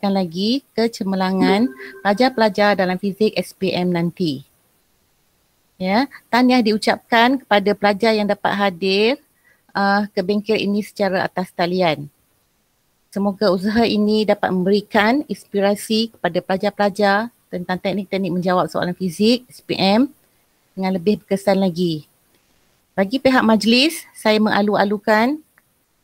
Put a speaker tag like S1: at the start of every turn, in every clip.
S1: lagi kecemerlangan pelajar-pelajar dalam fizik SPM nanti. Ya, tahniah diucapkan kepada pelajar yang dapat hadir ke bengkel ini secara atas talian. Semoga usaha ini dapat memberikan inspirasi kepada pelajar-pelajar tentang teknik-teknik menjawab soalan fizik SPM dengan lebih berkesan lagi. Bagi pihak majlis, saya mengalu-alukan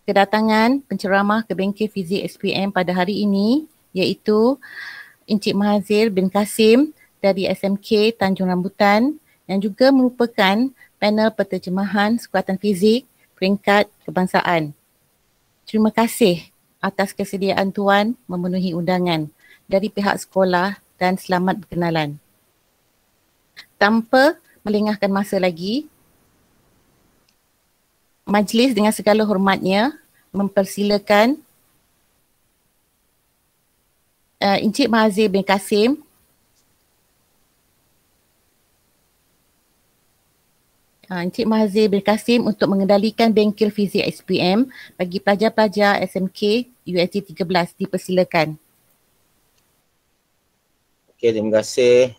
S1: kedatangan penceramah ke bengkel fizik SPM pada hari ini, iaitu Encik Mahazir bin Kasim dari SMK Tanjung Rambutan yang juga merupakan panel penterjemahan sekuatan fizik peringkat kebangsaan. Terima kasih atas kesediaan Tuan memenuhi undangan dari pihak sekolah dan selamat berkenalan. Tanpa melengahkan masa lagi, majlis dengan segala hormatnya mempersilakan Encik Mahazir bin Kasim Encik Mahazir bin Kasim untuk mengendalikan bengkel fizik SPM bagi pelajar-pelajar SMK USG 13. Dipersilakan.
S2: Okey, terima kasih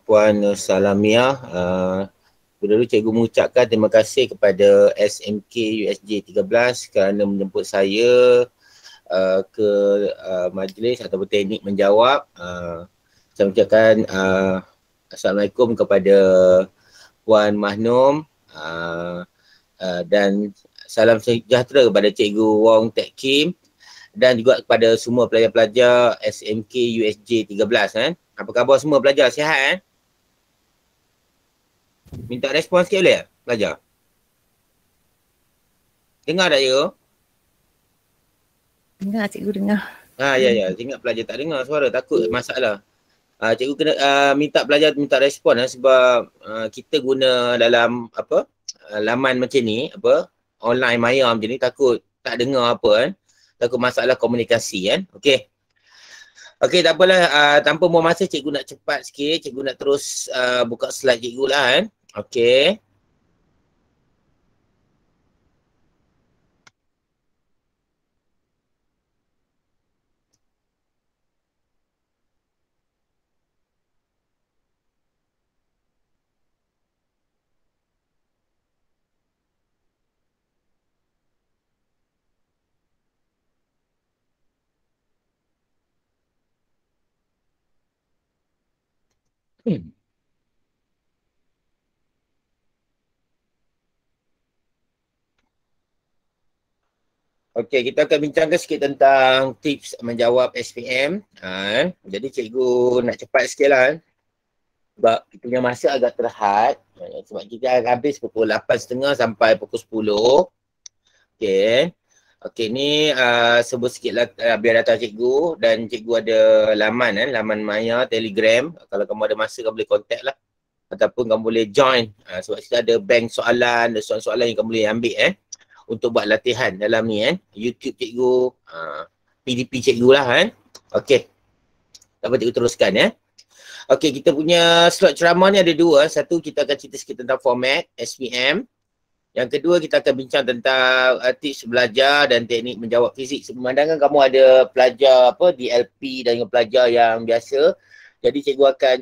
S2: Puan Nur Salamiah. Dulu cikgu mengucapkan terima kasih kepada SMK USG 13 kerana menjemput saya ke majlis ataupun teknik menjawab. Saya mengucapkan Assalamualaikum kepada Puan Mahnum dan salam sejahtera kepada Cikgu Wong Tek Kim dan juga kepada semua pelajar-pelajar SMK USG 13. Apa khabar semua pelajar? Sihat? Minta respon sikit boleh pelajar? Dengar tak cikgu?
S1: Dengar, cikgu dengar.
S2: Ya. Ingat pelajar tak dengar suara, takut masalah. Cikgu kena minta pelajar minta respon sebab kita guna dalam laman macam ni, online maya macam ni, takut tak dengar takut masalah komunikasi kan. Okey, tak apalah, tanpa buang masa cikgu nak cepat sikit, cikgu nak terus buka slide cikgu lah kan. Okey. Okey, kita akan bincangkan sikit tentang tips menjawab SPM. Jadi cikgu nak cepat sikit lah sebab kita punya masa agak terhad. Sebab kita akan habis pukul 8.30 sampai pukul 10. Okey, ni sebut sikit lah biar datang cikgu, dan cikgu ada laman laman maya, Telegram. Kalau kamu ada masa kamu boleh contact lah. Ataupun kamu boleh join. Sebab kita ada bank soalan, ada soalan-soalan yang kamu boleh ambil untuk buat latihan dalam ni YouTube cikgu, PDP cikgu lah Okey. Tak apa, cikgu teruskan Okey, kita punya slot ceramah ni ada dua. Satu, kita akan cerita sikit tentang format SPM. Yang kedua, kita akan bincang tentang tips belajar dan teknik menjawab fizik. Memandangkan kamu ada pelajar DLP dan pelajar yang biasa, jadi cikgu akan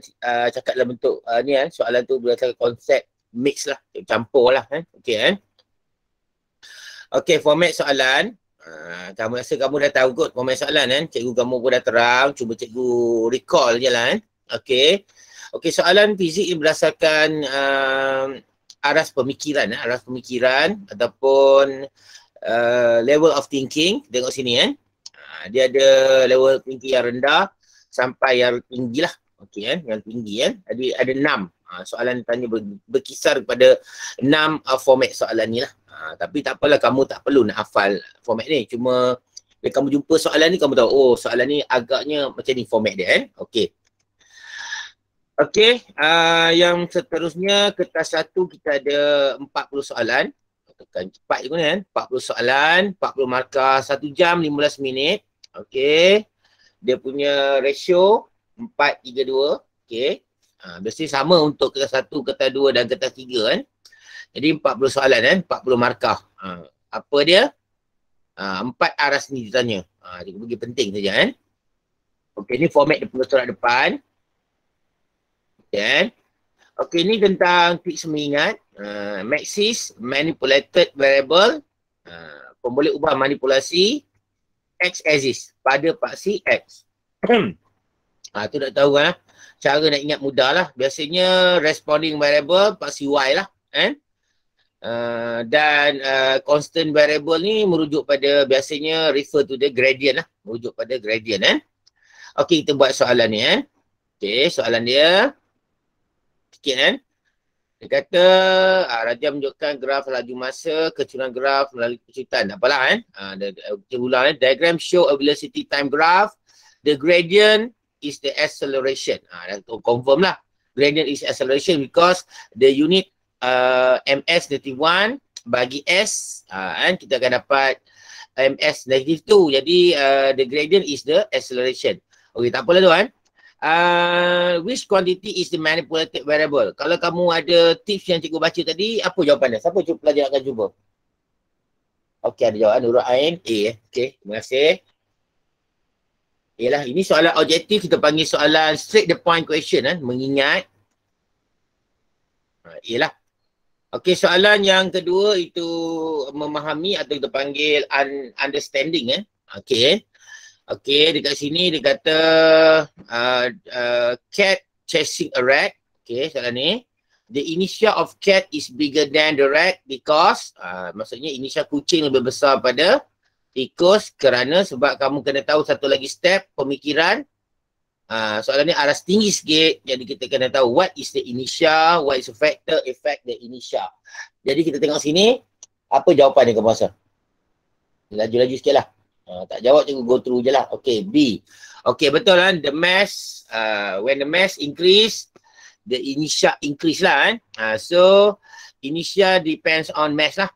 S2: cakap dalam bentuk soalan tu berdasarkan konsep mix lah, campur lah Okey, format soalan. Kamu rasa kamu dah tahu kot format soalan Cikgu kamu pun dah terang, cuba cikgu recall je lah Okey, soalan fizik ni berdasarkan aras pemikiran ataupun level of thinking. Tengok sini dia ada level thinking yang rendah sampai yang tinggi lah. Yang tinggi Jadi ada 6 soalan tanya berkisar kepada 6 format soalan ni lah. Tapi tak apalah, kamu tak perlu nak hafal format ni. Cuma bila kamu jumpa soalan ni, kamu tahu soalan ni agaknya macam ni format dia Okey, yang seterusnya kertas 1 kita ada 40 soalan. Tekan cepat je guna 40 soalan, 40 markah 1 jam 15 minit. Okey. Dia punya ratio 4:3:2. Okey. Biasanya sama untuk kertas 1, kertas 2 dan kertas 3 Jadi 40 soalan 40 markah. Apa dia? 4 aras ni ditanya. Cikgu bagi penting saja kan. Okey, ni format dia punya surat depan. Kan? Okey, ni tentang tips mengingat. Maxis, manipulated variable. Boleh ubah manipulasi X exist pada paksi X. Tu nak tahu kan. Cara nak ingat mudah lah. Biasanya responding variable paksi Y lah. Kan? Dan constant variable ni merujuk pada biasanya refer to the gradient lah. Merujuk pada gradient kan. Okey, kita buat soalan ni kan. Okey, soalan dia. Sikit kan. Dia kata Raja menunjukkan graf laju masa, kecurangan graf melalui kecutan. Tak apalah kan. Kita ulang kan. Diagram show a velocity time graph. The gradient is the acceleration. Dah confirm lah. Gradient is acceleration because the unit ms-1 bagi s kan kita akan dapat ms-2. Jadi the gradient is the acceleration. Okey, tak apalah tu kan. Which quantity is the manipulated variable? Kalau kamu ada tips yang cikgu baca tadi, apa jawapan dia? Siapa pelajar akan cuba? Okey, ada jawapan Nurul Ain A. Okey, terima kasih. Yalah, ini soalan objektif, kita panggil soalan straight the point question kan, mengingat. Yalah. Okey, soalan yang kedua itu memahami atau kita panggil understanding kan. Okey. Okey, dekat sini dia kata cat chasing a rat. Okey, soalan ni. The initial of cat is bigger than the rat because maksudnya initial kucing lebih besar pada tikus kerana sebab kamu kena tahu satu lagi step pemikiran. Soalan ni aras tinggi sikit. Jadi kita kena tahu what is the initial, what is the factor, effect the initial. Jadi kita tengok sini, apa jawapan dia kamu rasa? Laju-laju sikit lah. Tak jawab cikgu go through je lah. Okay, B. Okay, betul kan? The mass, when the mass increase, the initial increase lah kan. So, initial depends on mass lah.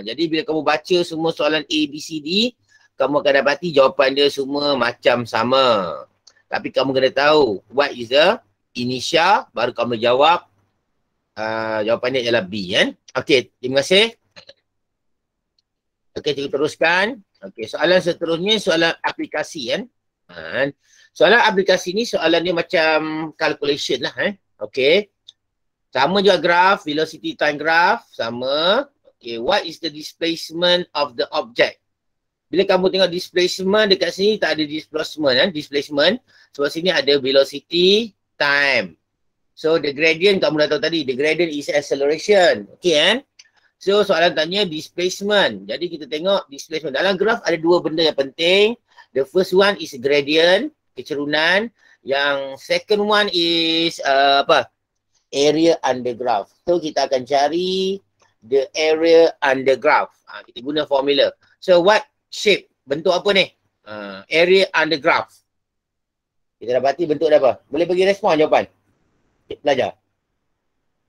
S2: Jadi bila kamu baca semua soalan A, B, C, D, kamu akan dapati jawapan dia semua macam sama. Tapi kamu kena tahu what is the initial, baru kamu jawab. Jawapan dia adalah B kan. Okay, terima kasih. Okay, kita teruskan. Okay, soalan seterusnya soalan aplikasi kan. Soalan aplikasi ni soalan dia macam calculation lah. Okay. Sama juga graph, velocity time graph. Sama. Okay, what is the displacement of the object? Bila kamu tengok displacement dekat sini tak ada displacement kan. Displacement. Sebab sini ada velocity time. So the gradient kamu dah tahu tadi. The gradient is acceleration. Okay kan. So soalan tanya displacement. Jadi kita tengok displacement. Dalam graf ada dua benda yang penting. The first one is gradient, kecerunan. Yang second one is area under graph. So kita akan cari the area under graph. Kita guna formula. So what shape? Bentuk apa ni? Area under graph. Kita dapati bentuk dia apa? Boleh bagi respon jawapan? Pelajar.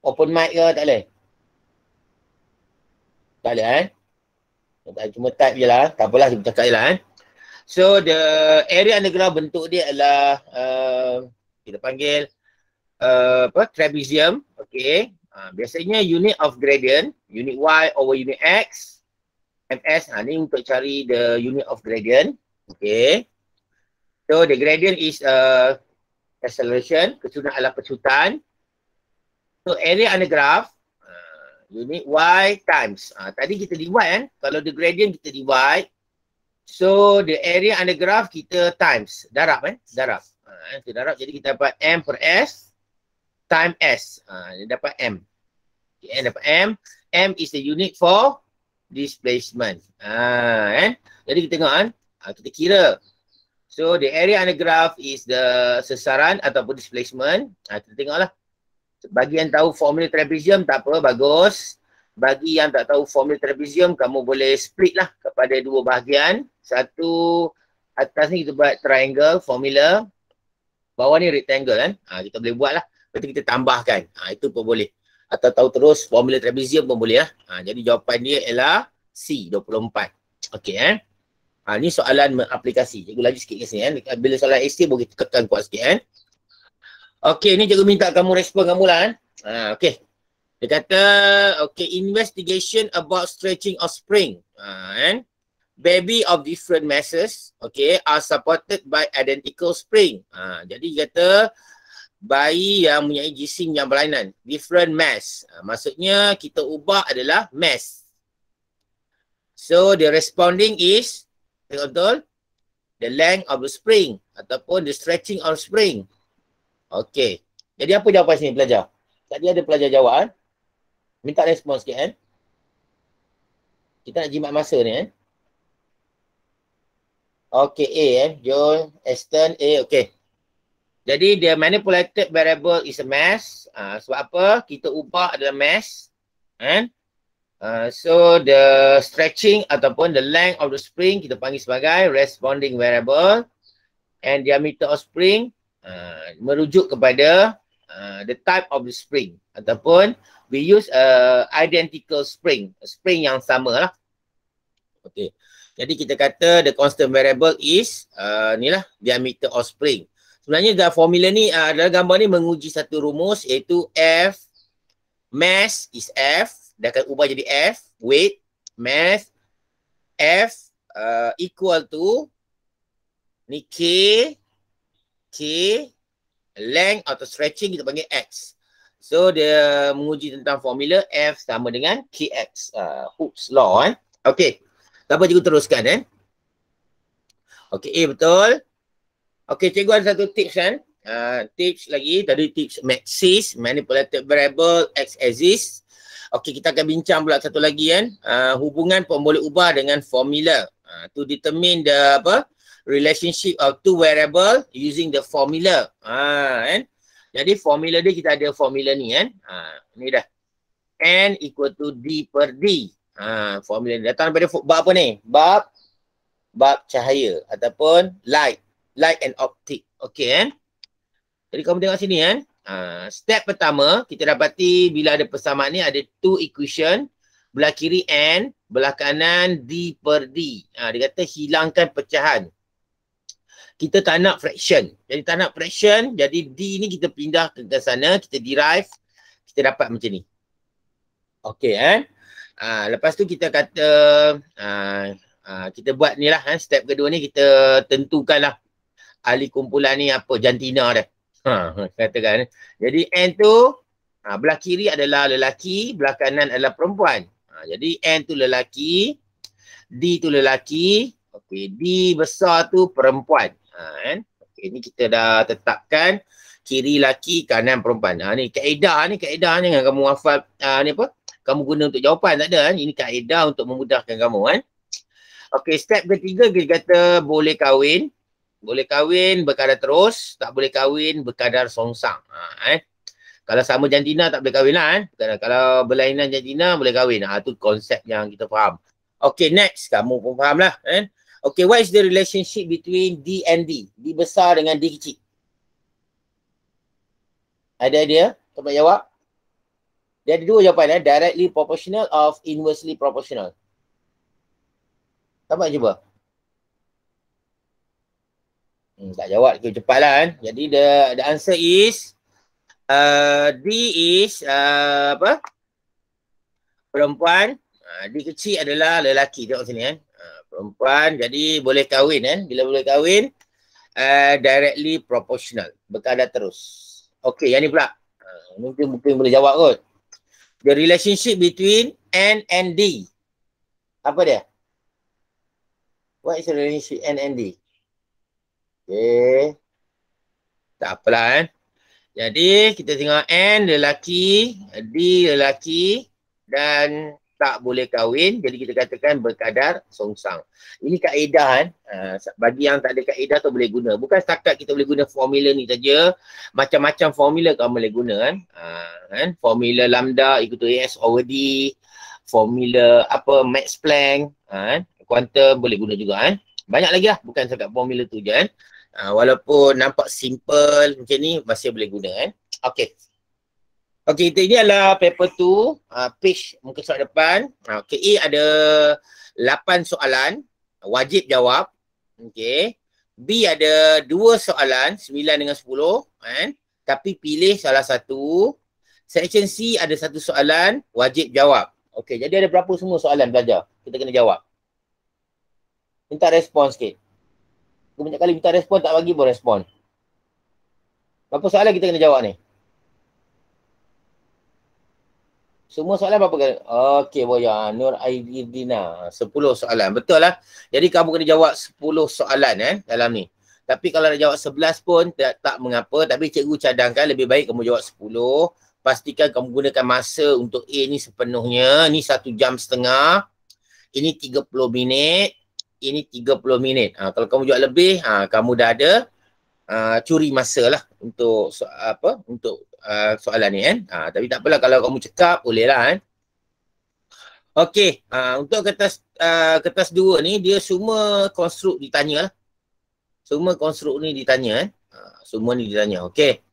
S2: Open mic ke tak boleh? Tak ada kan? Cuma type je lah. Tak apalah, kita cakap je lah kan. So the area under graph bentuk dia adalah kita panggil trapezium. Okay. Biasanya unit of gradient, unit Y over unit X, MS. Ni untuk cari the unit of gradient. Okay. So the gradient is acceleration, kecutan adalah pecutan. So area under graph, unit Y times. Tadi kita divide kan. Kalau the gradient kita divide. So the area under graph kita times. Darab kan. Darab. Kita darab jadi kita dapat M per S time S. Dia dapat M. Okay, M dapat M. M is the unit for displacement. Kan. Jadi kita tengok kan. Kita kira. So the area under graph is the sesaran ataupun displacement. Kita tengoklah. Bagi yang tahu formula trapezium tak apa, bagus. Bagi yang tak tahu formula trapezium, kamu boleh split lah kepada dua bahagian. Satu atas ni kita buat triangle formula. Bawah ni rectangle kan. Kita boleh buat lah. Lepas tu kita tambahkan. Itu pun boleh. Atau tahu terus formula trapezium pun boleh lah. Jadi jawapan dia ialah C, 24. Okey kan. Ni soalan aplikasi. Cikgu laju sikit ke sini kan. Bila soalan ST boleh tekan kuat sikit kan. Okey, ni cikgu minta kamu respon kamu lah kan. Okey. Dia kata, okay, investigation about stretching of spring. Kan? baby of different masses, okay, are supported by identical spring. Jadi kata bayi yang mempunyai jisim yang berlainan, different mass. Maksudnya kita ubah adalah mass. So the responding is, betul, the length of the spring ataupun the stretching of spring. Okay. Jadi apa jawapan sini pelajar? Tadi ada pelajar jawab kan? Minta respon sikit kan? Kita nak jimat masa ni kan? Okay, A John, Aston, A, okay. Jadi the manipulated variable is a mass. Sebab apa? Kita ubah adalah mass. Kan? So the stretching ataupun the length of the spring kita panggil sebagai responding variable. And diameter of spring merujuk kepada the type of the spring. Ataupun we use identical spring. Spring yang sama lah. Okay. Jadi kita kata the constant variable is ni lah diameter of spring. Sebenarnya dalam formula ni, dalam gambar ni menguji satu rumus iaitu F, mass is F, dia akan ubah jadi F, weight, mass, F equal to ni K, length atau stretching kita panggil X. So dia menguji tentang formula F sama dengan KX, Hooke's law kan. Okay, dapat cikgu teruskan kan. Okay, A betul. Okay, cikgu ada satu tips kan. Tips lagi, tadi tips maxis, manipulated variable, x axis. Okay, kita akan bincang pula satu lagi kan. Hubungan pun boleh ubah dengan formula. To determine the relationship of two variable using the formula. Kan. Jadi formula dia kita ada formula ni kan. Ni dah. N equal to D per D. Formula ni datang daripada bab apa ni? Bab cahaya ataupun light and optic. Okay kan? Jadi kamu tengok sini kan. Step pertama kita dapati bila ada persamaan ni ada two equation. Belah kiri N, belah kanan D per D. Dia kata hilangkan pecahan. Kita tak nak fraction. Jadi tak nak fraction, jadi D ni kita pindah ke sana, kita derive, kita dapat macam ni. Okay kan? Lepas tu kita kata kita buat ni lah, step kedua ni kita tentukan lah ahli kumpulan ni apa, jantina dah. Katakan. Jadi N tu belah kiri adalah lelaki, belah kanan adalah perempuan. Jadi N tu lelaki, D tu lelaki, okey, D besar tu perempuan. Kan? Okey, ni kita dah tetapkan kiri lelaki, kanan perempuan. Ni kaedah ni, jangan kamu hafal ni apa? Kamu guna untuk jawapan tak ada kan? Ini kaedah untuk memudahkan kamu kan. Okey, step ketiga kita kata boleh kahwin. Boleh kahwin berkadar terus, tak boleh kahwin berkadar songsang. Kalau sama jantina tak boleh kahwin lah kan. Kalau berlainan jantina boleh kahwin. Itu konsep yang kita faham. Okay, next. Kamu pun faham lah kan. Okay, what is the relationship between D and D? D besar dengan D kecil. Ada idea? Dapat jawab? Dia ada dua jawapan. Directly proportional of inversely proportional. Dapat cuba? Tak jawab, kita cepatlah kan. Jadi the answer is D is perempuan. D kecil adalah lelaki. Tengok sini kan. Perempuan, jadi boleh kahwin kan. Bila boleh kahwin, directly proportional. Berkadar terus. Okay, yang ni pula. Mungkin boleh jawab kot. The relationship between N and D. Apa dia? What is the relationship N and D? Okay. Tak apalah kan. Jadi kita tengok N lelaki, D lelaki dan tak boleh kahwin. Jadi kita katakan berkadar songsang. Ini kaedah kan. Bagi yang tak ada kaedah tu boleh guna. Bukan setakat kita boleh guna formula ni saja. Macam-macam formula kamu boleh guna kan. Formula lambda equal to AS over D. Formula Max Planck. Quantum boleh guna juga kan. Banyak lagi lah. Bukan setakat formula tu je kan. Walaupun nampak simple macam ni masih boleh guna kan. Okay. Okay, ini adalah paper 2, page muka surat depan. Okay, A ada 8 soalan, wajib jawab. Okay. B ada 2 soalan, 9 dengan 10 kan. Tapi pilih salah satu. Section C ada 1 soalan, wajib jawab. Okay, jadi ada berapa semua soalan belajar? Kita kena jawab. Minta respon sikit. Aku banyak kali minta respon, tak bagi pun respon. Berapa soalan kita kena jawab ni? Semua soalan berapa kali? Okey, Boya. Nur Aidina. 10 soalan. Betul lah. Jadi kamu kena jawab 10 soalan dalam ni. Tapi kalau nak jawab 11 pun tak mengapa. Tapi cikgu cadangkan lebih baik kamu jawab 10. Pastikan kamu gunakan masa untuk A ni sepenuhnya. Ni 1 jam setengah. Ini 30 minit. Ini 30 minit. Kalau kamu jawab lebih, kamu dah ada curi masa lah untuk soalan ni kan. Tapi tak apalah kalau kamu cekap boleh lah kan. Okey, untuk kertas 2 ni dia semua konstruk ditanya lah. Semua konstruk ni ditanya kan. Semua ni ditanya. Okey.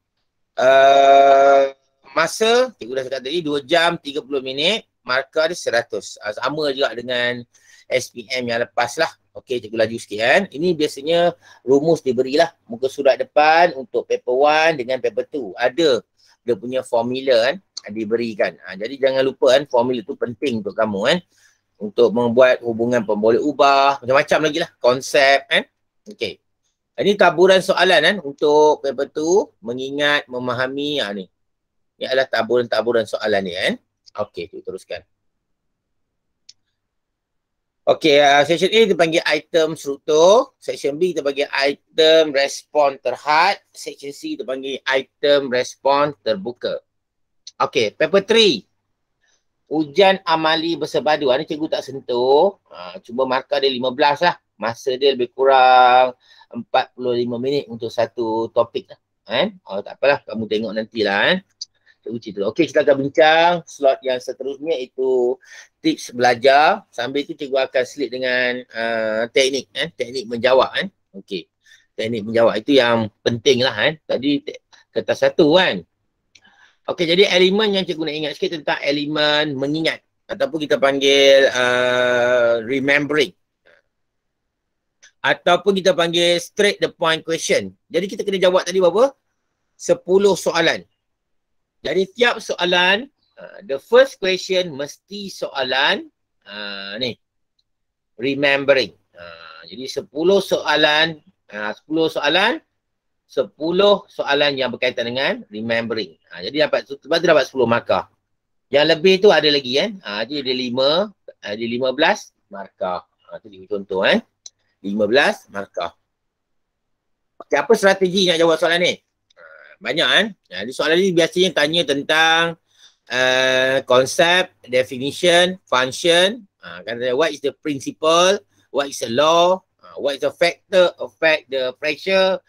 S2: Masa, cikgu dah cakap tadi 2 jam 30 minit, markah dia 100. Sama juga dengan SPM yang lepas lah. Okey, cikgu laju sikit kan. Ini biasanya rumus diberilah. Muka surat depan untuk paper 1 dengan paper 2. Ada dia punya formula kan diberikan. Jadi jangan lupa kan formula tu penting untuk kamu kan. Untuk membuat hubungan pemboleh ubah. Macam-macam lagi lah konsep kan. Okey. Ini taburan soalan kan untuk paper 2. Mengingat, memahami. Ni. Ini adalah taburan-taburan soalan ni kan. Okey, kita teruskan. Okey, section A kita panggil item struktur. Section B kita panggil item respon terhad. Section C kita panggil item respon terbuka. Okey, paper 3. Ujian amali bersepadu. Ini cikgu tak sentuh. Cuma markah dia 15 lah. Masa dia lebih kurang 45 minit untuk satu topik lah. Tak apalah, kamu tengok nantilah kan. Okey, kita akan bincang slot yang seterusnya iaitu tips belajar. Sambil itu cikgu akan slip dengan teknik teknik menjawab kan. Okey. Teknik menjawab itu yang penting lah kan. Tadi kertas 1 kan. Okey, jadi elemen yang cikgu nak ingat sikit tentang elemen mengingat ataupun kita panggil remembering. Ataupun kita panggil straight the point question. Jadi kita kena jawab tadi berapa? 10 soalan. Jadi tiap soalan, the first question mesti soalan ni, remembering. Jadi 10 soalan, 10 soalan yang berkaitan dengan remembering. Jadi sebab tu dapat 10 markah. Yang lebih tu ada lagi kan. Jadi ada 5, ada 15 markah. Itu contoh 15 markah. Okay, apa strategi nak jawab soalan ni? Banyak kan. Jadi soalan ni biasanya tanya tentang konsep, definition, function. What is the principle, what is the law, what is the factor, affect the pressure.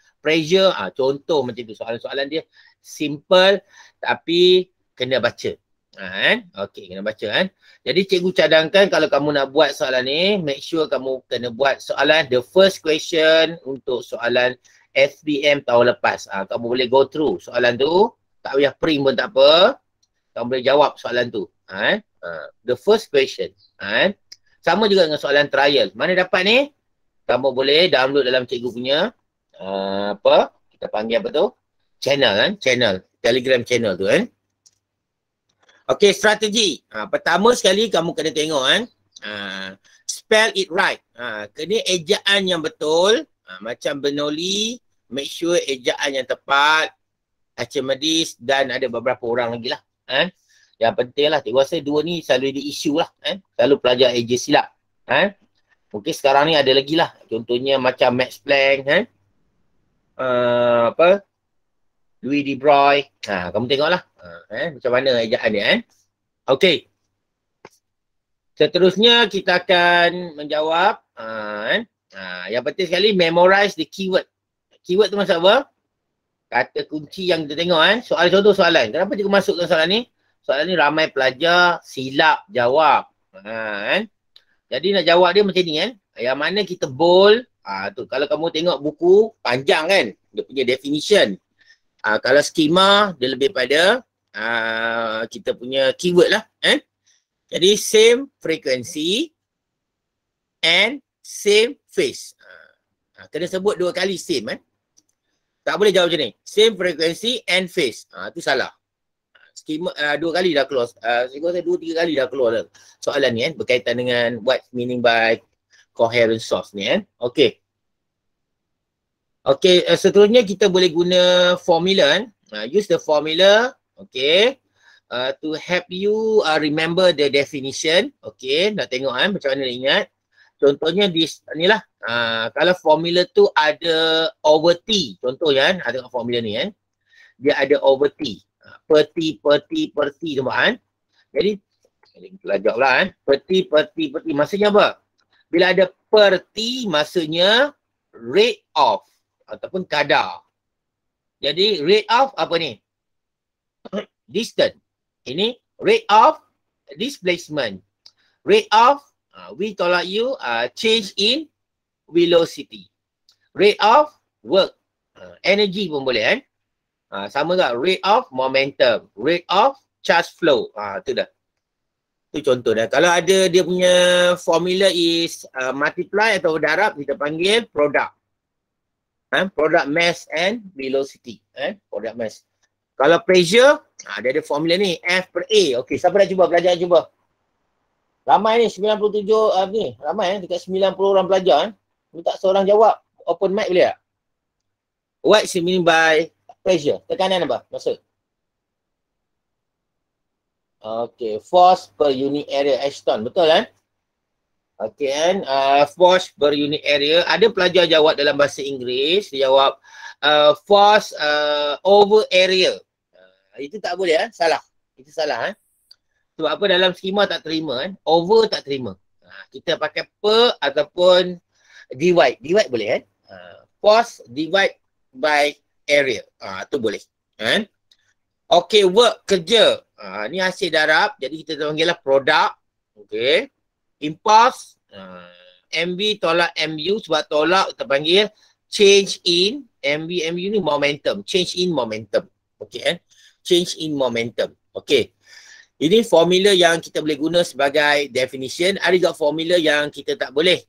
S2: Contoh macam tu. Soalan-soalan dia simple tapi kena baca. Okey, kena baca kan. Jadi cikgu cadangkan kalau kamu nak buat soalan ni, make sure kamu kena buat soalan the first question untuk soalan SPM tahun lepas. Kamu boleh go through soalan tu, tak payah print pun tak apa. Kamu boleh jawab soalan tu. The first question. Sama juga dengan soalan trial. Mana dapat ni? Kamu boleh download dalam cikgu punya kita panggil apa tu? Channel kan? Channel. Telegram channel tu kan? Okey, strategi. Pertama sekali kamu kena tengok kan. Spell it right. Kena ejaan yang betul. Macam Bernoulli, make sure ejaan yang tepat, Archimedes dan ada beberapa orang lagi lah. Yang penting lah, cikgu rasa 2 ni selalu ada isu lah. Selalu pelajar eja silap. Mungkin sekarang ni ada lagi lah. Contohnya macam Max Planck, Louis de Broglie. Kamu tengok lah. Macam mana ejaan dia. Okey. Seterusnya kita akan menjawab. Yang penting sekali memorize the keyword. Keyword tu maksud apa? Kata kunci yang kita tengok contoh soalan. Kenapa cikgu masukkan soalan ni? Soalan ni ramai pelajar silap jawab. Jadi nak jawab dia macam ni kan. Yang mana kita bold. Tu kalau kamu tengok buku panjang kan. Dia punya definition. Kalau skema dia lebih pada kita punya keyword lah. Jadi same frequency and same phase. Kena sebut 2 kali same Tak boleh jawab macam ni. Same frequency and phase. Itu salah. Skema 2 kali dah keluar. Saya rasa 2-3 kali dah keluar soalan ni berkaitan dengan what meaning by coherent source ni kan. Okay. Okay, seterusnya kita boleh guna formula kan. Use the formula, okay, to help you remember the definition. Okay, nak tengok kan macam mana nak ingat. Contohnya ni lah, kalau formula tu ada over T, contohnya kan, ada formula ni kan. Dia ada over T. Per T, nampak kan. Jadi, belajar pula kan. Per T. Maksudnya apa? Bila ada per T, maksudnya rate of ataupun kadar. Jadi, rate of apa ni? Distance. Ini rate of displacement. Rate of, we tolak you, change in velocity. Rate of work. Energy pun boleh kan. Sama tak? Rate of momentum. Rate of charge flow. Tu dah. Tu contoh dah. Kalau ada dia punya formula is multiply atau darab, kita panggil product. Product mass and velocity. Product mass. Kalau pressure, dia ada formula ni. F per A. Okey, siapa nak cuba? Pelajar cuba. Ramai ni, 97 ni. Ramai dekat 90 orang pelajar. Minta seorang jawab. Open mic boleh tak? What is mean by pressure? Tekanan apa? Maksud? Okey, force per unit area Ashton. Betul kan? Okey kan, force per unit area. Ada pelajar jawab dalam bahasa Inggeris, dia jawab force over area. Itu tak boleh kan? Salah. Itu salah kan? Sebab apa dalam skema tak terima kan? Over tak terima. Kita pakai per ataupun divide. Divide boleh kan? Force divide by area. Tu boleh. Kan? Okey, work, kerja. Ni hasil darab. Jadi kita panggil lah produk. Okey. Impulse, MV tolak MU, sebab tolak kita panggil change in, MU ni momentum, change in momentum. Okay kan? Change in momentum. Okay. Ini formula yang kita boleh guna sebagai definition. Ada juga formula yang kita tak boleh.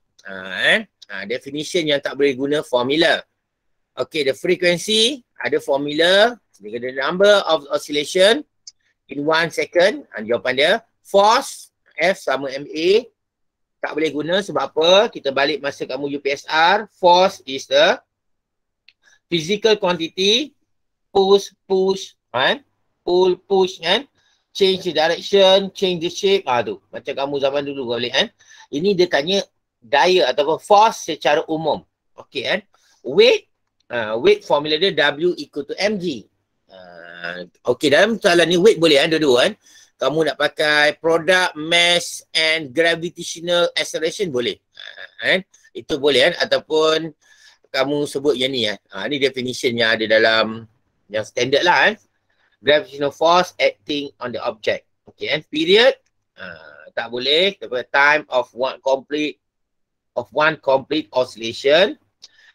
S2: Definition yang tak boleh guna formula. Okay, the frequency, ada formula, the number of oscillation in 1 second. Jawapan dia, force, F sama MA. Tak boleh guna sebab apa? Kita balik masa kamu UPSR. Force is the physical quantity. Push, kan? Pull, push, kan? Change the direction, change the shape. Tu. Macam kamu zaman dulu balik kan? Ini dia tanya daya ataupun force secara umum. Okay kan? Weight, weight formula dia W equal to mg. Okay, dalam soalan ni weight boleh kan? Dua-dua kan? Kamu nak pakai product, mass and gravitational acceleration boleh. Itu boleh kan? Ataupun kamu sebut yang ni kan? Ni definition yang ada dalam yang standard lah kan? Gravitational force acting on the object. Okay kan? Period. Tak boleh. Time of one complete oscillation.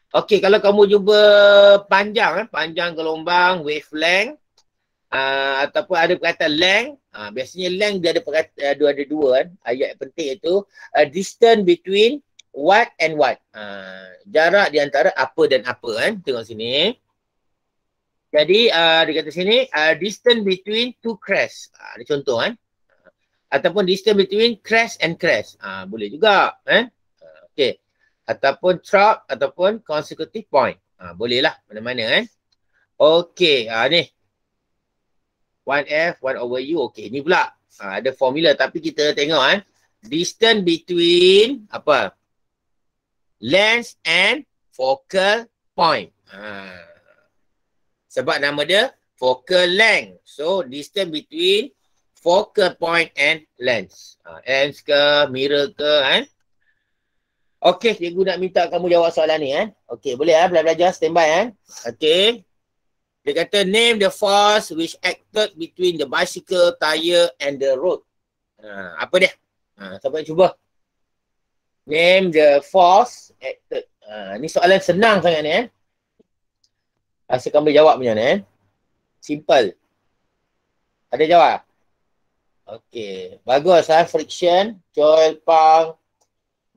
S2: Okay, kalau kamu jumpa panjang kan? Panjang gelombang, wavelength. Ataupun ada perkataan length. Biasanya length dia ada dua kan. Ayat penting itu distance between what and what. Jarak di antara apa dan apa kan. Tengok sini. Jadi dia kata sini distance between two crests. Ada contoh kan. Ataupun distance between crest and crest. Boleh juga kan. Okay. Ataupun trough ataupun consecutive point. Boleh lah mana-mana kan. Okay. Ni. 1F, 1 over U. Okay, ni pula. Ada formula tapi kita tengok kan. Distance between apa? Length and focal point. Sebab nama dia focal length. So, distance between focal point and length. Lens ke, mirror ke kan. Okay, cikgu nak minta kamu jawab soalan ni kan. Okay, boleh lah belajar standby kan. Okay. Dia kata name the force which acted between the bicycle tire and the road. Apa dia? Siapa nak cuba? Name the force acted. Ni soalan senang sangat ni kan. Rasa kamu boleh jawab punya ni kan. Simple. Ada jawab? Okay. Bagus lah. Friction. Joel, Pang,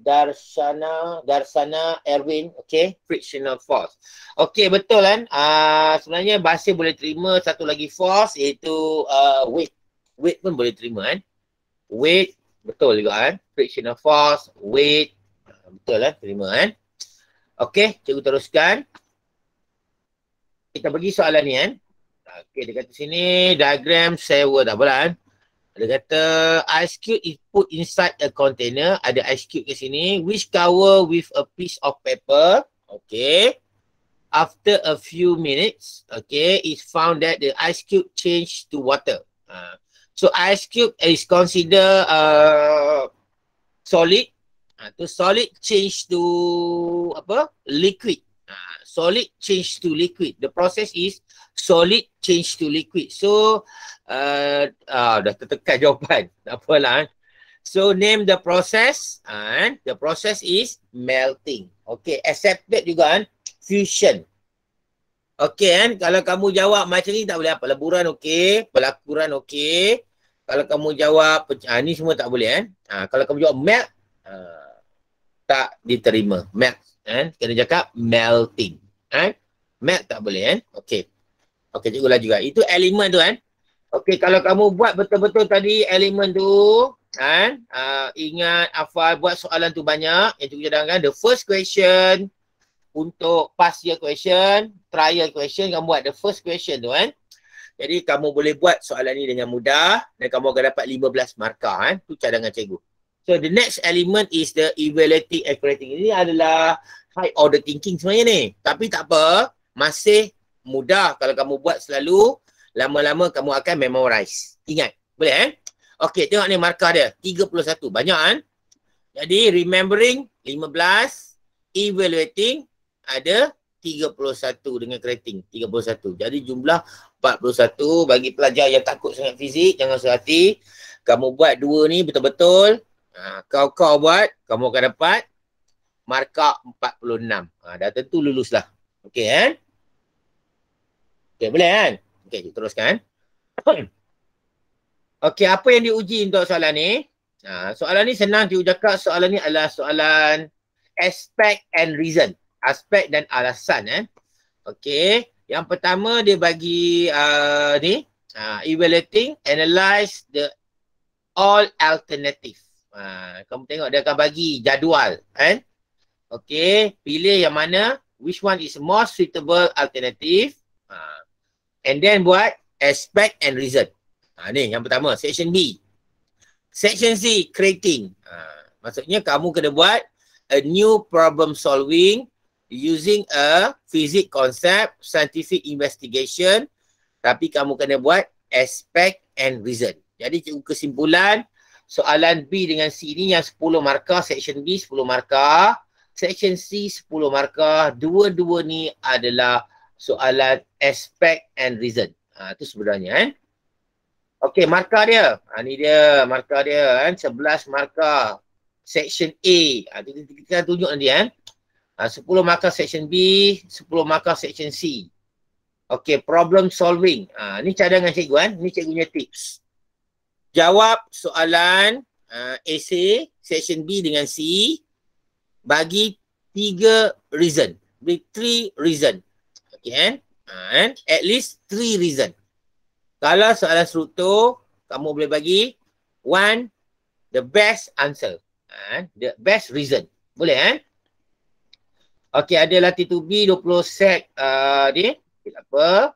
S2: Darsana, Erwin. Okay. Frictional force. Okay, betul kan. Sebenarnya bahasa boleh terima satu lagi force iaitu weight. Weight pun boleh terima kan. Weight. Betul juga kan. Frictional force. Weight. Betul lah, terima kan. Okey, cikgu teruskan. Kita pergi soalan ni kan. Okey, dia kata sini diagram sewa tak apalah kan. Dia kata ice cube is put inside a container. Ada ice cube ke sini. Which cover with a piece of paper. Okay. After a few minutes, okay, it's found that the ice cube changed to water. So ice cube is considered solid. To solid change to apa? Liquid. Solid change to liquid. The process is solid change to liquid. So dah tertekan jawapan. Tak apalah. So name the process and the process is melting. Okay, accepted juga kan. Fusion. Okay kan, kalau kamu jawab macam ni tak boleh apa. Leburan okey, pelakuran okey. Kalau kamu jawab ni semua tak boleh kan. Kalau kamu jawab melt tak diterima. Melt kan, kena cakap melting kan. Melt tak boleh kan. Okey. Okey, cikgu lah juga. Itu elemen tu kan. Okey, kalau kamu buat betul-betul tadi elemen tu kan, ingat hafal, buat soalan tu banyak yang cikgu cadangkan. The first question untuk past year question, trial question, kamu buat the first question tu kan. Jadi kamu boleh buat soalan ni dengan mudah dan kamu akan dapat 15 markah kan. Tu cadangan cikgu. So the next element is the evaluating and correcting. Ini adalah high order thinking sebenarnya ni. Tapi tak apa, masih mudah kalau kamu buat selalu, lama-lama kamu akan memorize. Ingat, boleh kan? Okey, tengok ni markah dia, 31. Banyak kan? Jadi remembering 15, evaluating ada 31 dengan rating 31. Jadi jumlah 41 bagi pelajar yang takut sangat fizik, jangan susah hati. Kamu buat dua ni betul-betul. Kau buat, kamu akan dapat markah 46. Dah tentu lulus lah. Okey kan? Okey, boleh kan? Okey, teruskan. Okey, apa yang diuji untuk soalan ni? Soalan ni senang cikgu cakap. Soalan ni adalah soalan aspect and reason. Aspek dan alasan Okey, yang pertama dia bagi ni evaluating, analyze the all alternative. Kamu tengok dia akan bagi jadual kan. Okey, pilih yang mana, which one is most suitable alternative, and then buat aspect and reason. Ni yang pertama, section B. Section C, creating. Maksudnya kamu kena buat a new problem solving using a physics concept, scientific investigation, tapi kamu kena buat aspect and reason. Jadi cikgu kesimpulan, soalan B dengan C ni yang 10 markah, section B 10 markah, section C 10 markah, dua-dua ni adalah soalan aspect and reason. Itu sebenarnya kan. Okey, markah dia. Ni dia markah dia kan, 11 markah. Section A. Kita tunjuk nanti kan. 10 markah section B, 10 markah section C. Okey, problem solving. Ni cadangan cikgu kan. Ni cikgu punya tips. Jawab soalan essay section B dengan C. Bagi 3 reason. Bagi 3 reason. Okey kan. At least 3 reason. Kalau soalan struktur, kamu boleh bagi 1, the best answer. The best reason. Boleh kan. Okey, ada latih to be 20 set ni. Tak apa.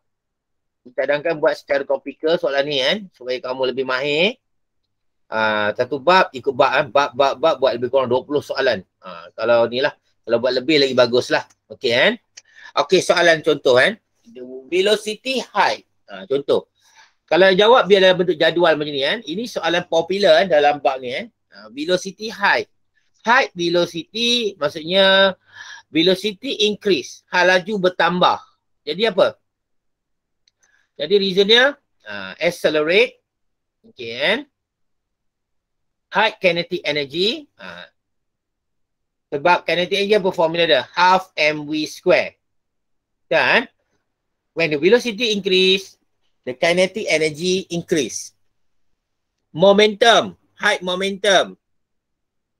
S2: Cadangkan buat secara topikal soalan ni kan. Supaya kamu lebih mahir. Satu bab, ikut bab kan. Bab buat lebih kurang 20 soalan. Kalau ni lah. Kalau buat lebih lagi bagus lah. Okey kan. Okey, soalan contoh kan. Velocity height. Contoh. Kalau jawab biar dalam bentuk jadual macam ni kan. Ini soalan popular kan dalam bab ni kan. Velocity height. Height velocity maksudnya velocity increase, laju bertambah. Jadi apa? Jadi reason dia accelerate. Okay kan? Height kinetic energy. Sebab kinetic energy apa formula dia? Half mv square. Kan? When the velocity increase, the kinetic energy increase. Momentum. Height momentum.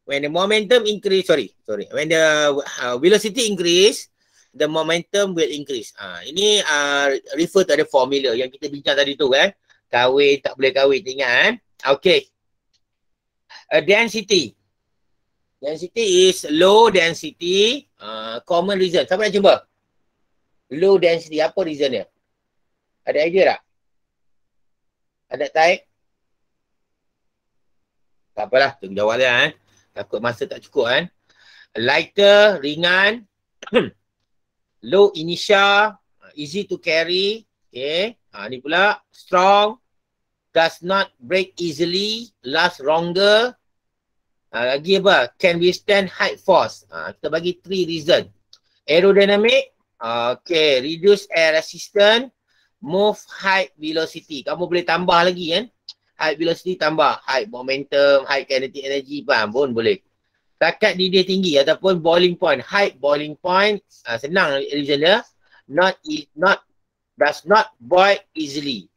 S2: When the momentum increase, when the velocity increase, the momentum will increase. Ini refer to the formula yang kita bincang tadi tu kan. Kahwin, tak boleh kahwin, ingat kan. Okay. Density. Density is low density. Common reason. Siapa nak cuba? Low density. Apa reason dia? Ada idea tak? Ada type? Tak apalah. Tunggu jawab dia. Takut masa tak cukup kan. Lighter, ringan. Low initial. Easy to carry. Okay. Ni pula. Strong. Does not break easily. Last longer. Lagi apa? Can withstand high force. Kita bagi 3 reason. Aerodynamic. Okay. Reduce air resistance. Move high velocity. Kamu boleh tambah lagi kan. High velocity tambah. High momentum, high kinetic energy pun boleh. Takat didih tinggi ataupun boiling point. High boiling point. Senang reason dia. Does not boil easily.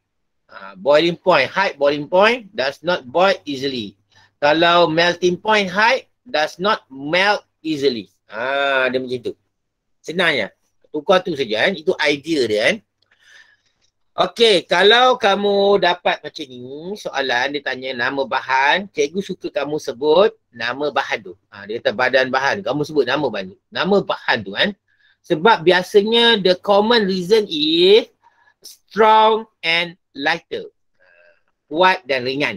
S2: Boiling point. High boiling point. Does not boil easily. Kalau melting point high, does not melt easily. Dia macam tu. Senangnya. Tukar tu saja kan. Itu idea dia kan. Okey, kalau kamu dapat macam ni, soalan dia tanya nama bahan, cikgu suka kamu sebut nama bahan tu. Dia kata badan bahan. Kamu sebut nama bahan tu. Nama bahan tu kan. Sebab biasanya the common reason is strong and lighter. Kuat dan ringan.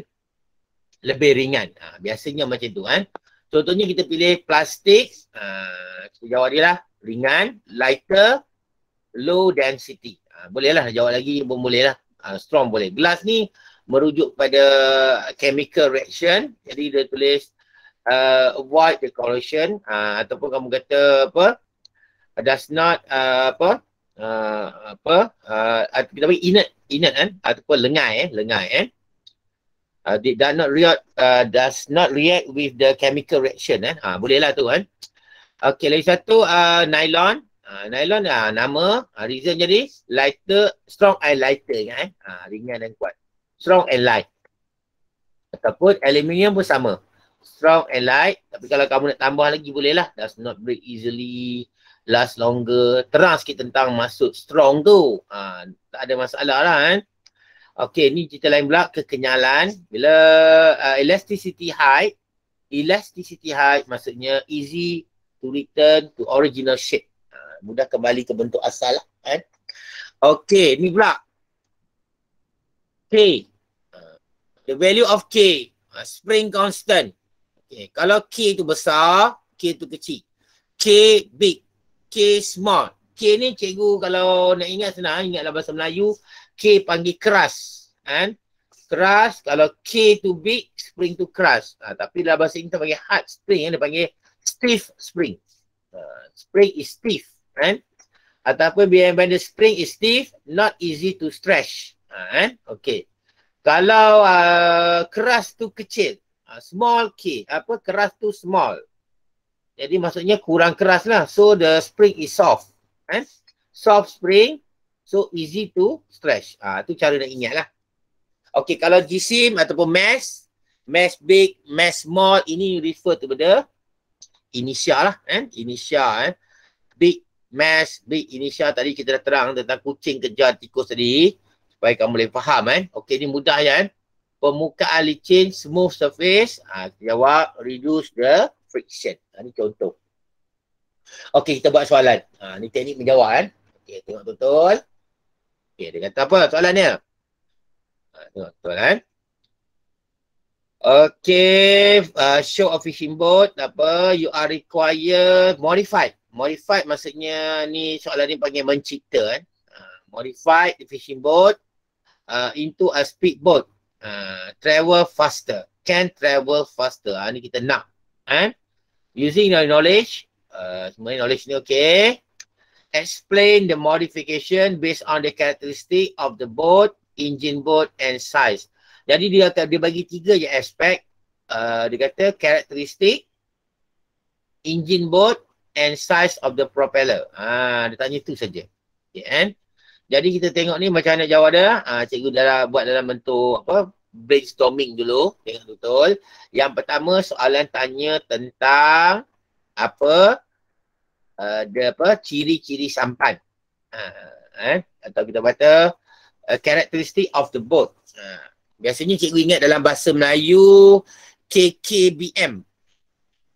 S2: Lebih ringan. Biasanya macam tu kan. Contohnya kita pilih plastik. Kita jawab dia lah. Ringan, lighter, low density. Boleh lah jawab lagi pun boleh lah. Strong boleh. Glass ni merujuk pada chemical reaction. Jadi dia tulis avoid the corrosion. Ataupun kamu kata apa? Does not kita bagi inert kan? Ataupun lengai does not react with the chemical reaction boleh lah tu kan. Okey, lagi satu nylon. Nylon nama reason jadi lighter, strong and lighter kan. Ringan dan kuat. Strong and light. Ataupun aluminium pun sama. Strong and light. Tapi kalau kamu nak tambah lagi boleh lah. Does not break easily, last longer. Terang sikit tentang maksud strong tu. Tak ada masalah lah kan. Okey, ni cerita lain pula, kekenyalan. Bila elasticity high maksudnya easy to return to original shape. Mudah kembali ke bentuk asal lah kan. Okey, ni pula. K. The value of K. Spring constant. Okay. Kalau K tu besar, K tu kecil. K big, K small. K ni cikgu kalau nak ingat senang, ingatlah bahasa Melayu. K panggil keras. Kan? Keras, kalau K tu big, spring tu keras. Tapi dalam bahasa Inggeris panggil hard spring, dia panggil stiff spring. Spring is stiff. Kan? Ataupun when the spring is stiff, not easy to stretch. Kan? Okay. Kalau keras tu kecil, small K, keras tu small. Jadi maksudnya kurang keras lah. So the spring is soft. Kan? Soft spring, so easy to stretch. Tu cara nak ingat lah. Okey, kalau jisim ataupun mass big, mass small, ini refer kepada initial lah. Initial. Big, mass, big, initial. Tadi kita dah terang tentang kucing kejar tikus tadi. Supaya kamu boleh faham. Okey, ni mudah ya. Permukaan licin, smooth surface. Kita jawab, reduce the friction. Ni contoh. Okey, kita buat soalan. Ni teknik menjawab. Okey, tengok betul. Okey, dia kata apa soalan dia? Tengok betul Okay, show a fishing boat. You are required modified. Modified maksudnya ni soalan ni panggil mencipta. Modified the fishing boat into a speed boat. Travel faster. Can travel faster. Ni kita nak. Using your knowledge. Semuanya knowledge ni okay. Explain the modification based on the characteristic of the boat, engine boat and size. Jadi dia bagi 3 je aspek. Dia kata karakteristik, engine boat and size of the propeller. Dia tanya tu saja. Okay, kan? Jadi kita tengok ni macam mana jawab dia. Cikgu dah buat dalam bentuk brainstorming dulu. Tengok betul. Yang pertama soalan tanya tentang ciri-ciri sampan. Atau kita kata characteristic of the boat. Biasanya cikgu ingat dalam bahasa Melayu KKBM.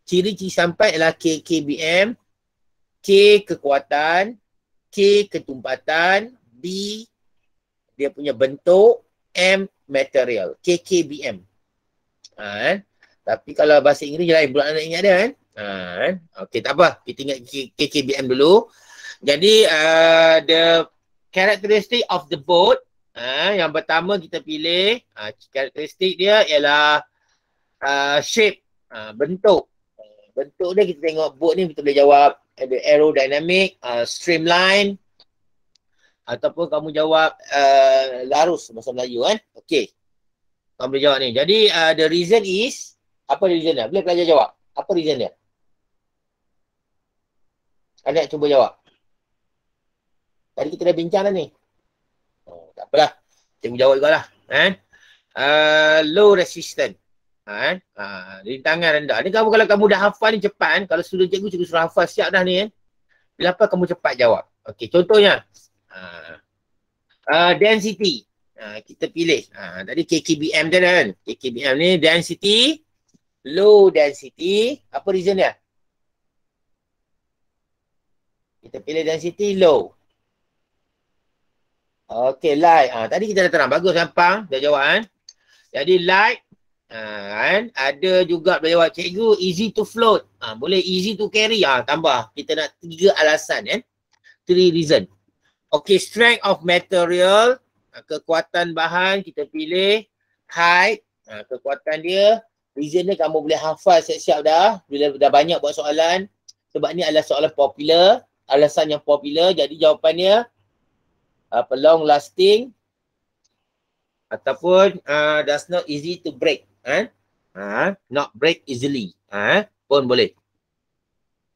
S2: Ciri-ciri sampai ialah KKBM, K kekuatan, K ketumpatan, B dia punya bentuk, M material, KKBM. Tapi kalau bahasa Inggeris je lain pula nak ingat dia kan. Okey, tak apa. Kita ingat KKBM dulu. Jadi the characteristic of the boat, yang pertama kita pilih, karakteristik dia ialah shape, bentuk. Bentuk dia kita tengok boat ni kita boleh jawab ada aerodynamic, streamline, ataupun kamu jawab larus bahasa Melayu kan. Okey. Kamu boleh jawab ni. Jadi the reason is, apa reason dia? Boleh pelajar jawab. Apa reason dia? Anak cuba jawab. Tadi kita dah bincang dah ni. Tak apalah. Cikgu jawab jugalah. Low resistance. Rintangan rendah. Ni kamu kalau kamu dah hafal ni cepat kan. Kalau student cikgu suruh hafal siap dah ni kan. Bila apa kamu cepat jawab. Okey, contohnya. Density. Kita pilih. Tadi KKBM je kan. KKBM ni density. Low density. Apa reason dia? Kita pilih density low. Okay, light. Tadi kita dah terang. Bagus gampang. Dah jawab kan. Jadi light. Kan? Ada juga boleh jawab cikgu easy to float. Boleh easy to carry. Tambah. Kita nak 3 alasan kan. 3 reason. Okay, strength of material. Kekuatan bahan kita pilih. Height. Kekuatan dia. Reason dia kamu boleh hafal siap-siap dah. Bila dah banyak buat soalan. Sebab ni adalah soalan popular. Alasan yang popular. Jadi jawapannya long lasting. Ataupun does not easy to break. Not break easily. Pun boleh.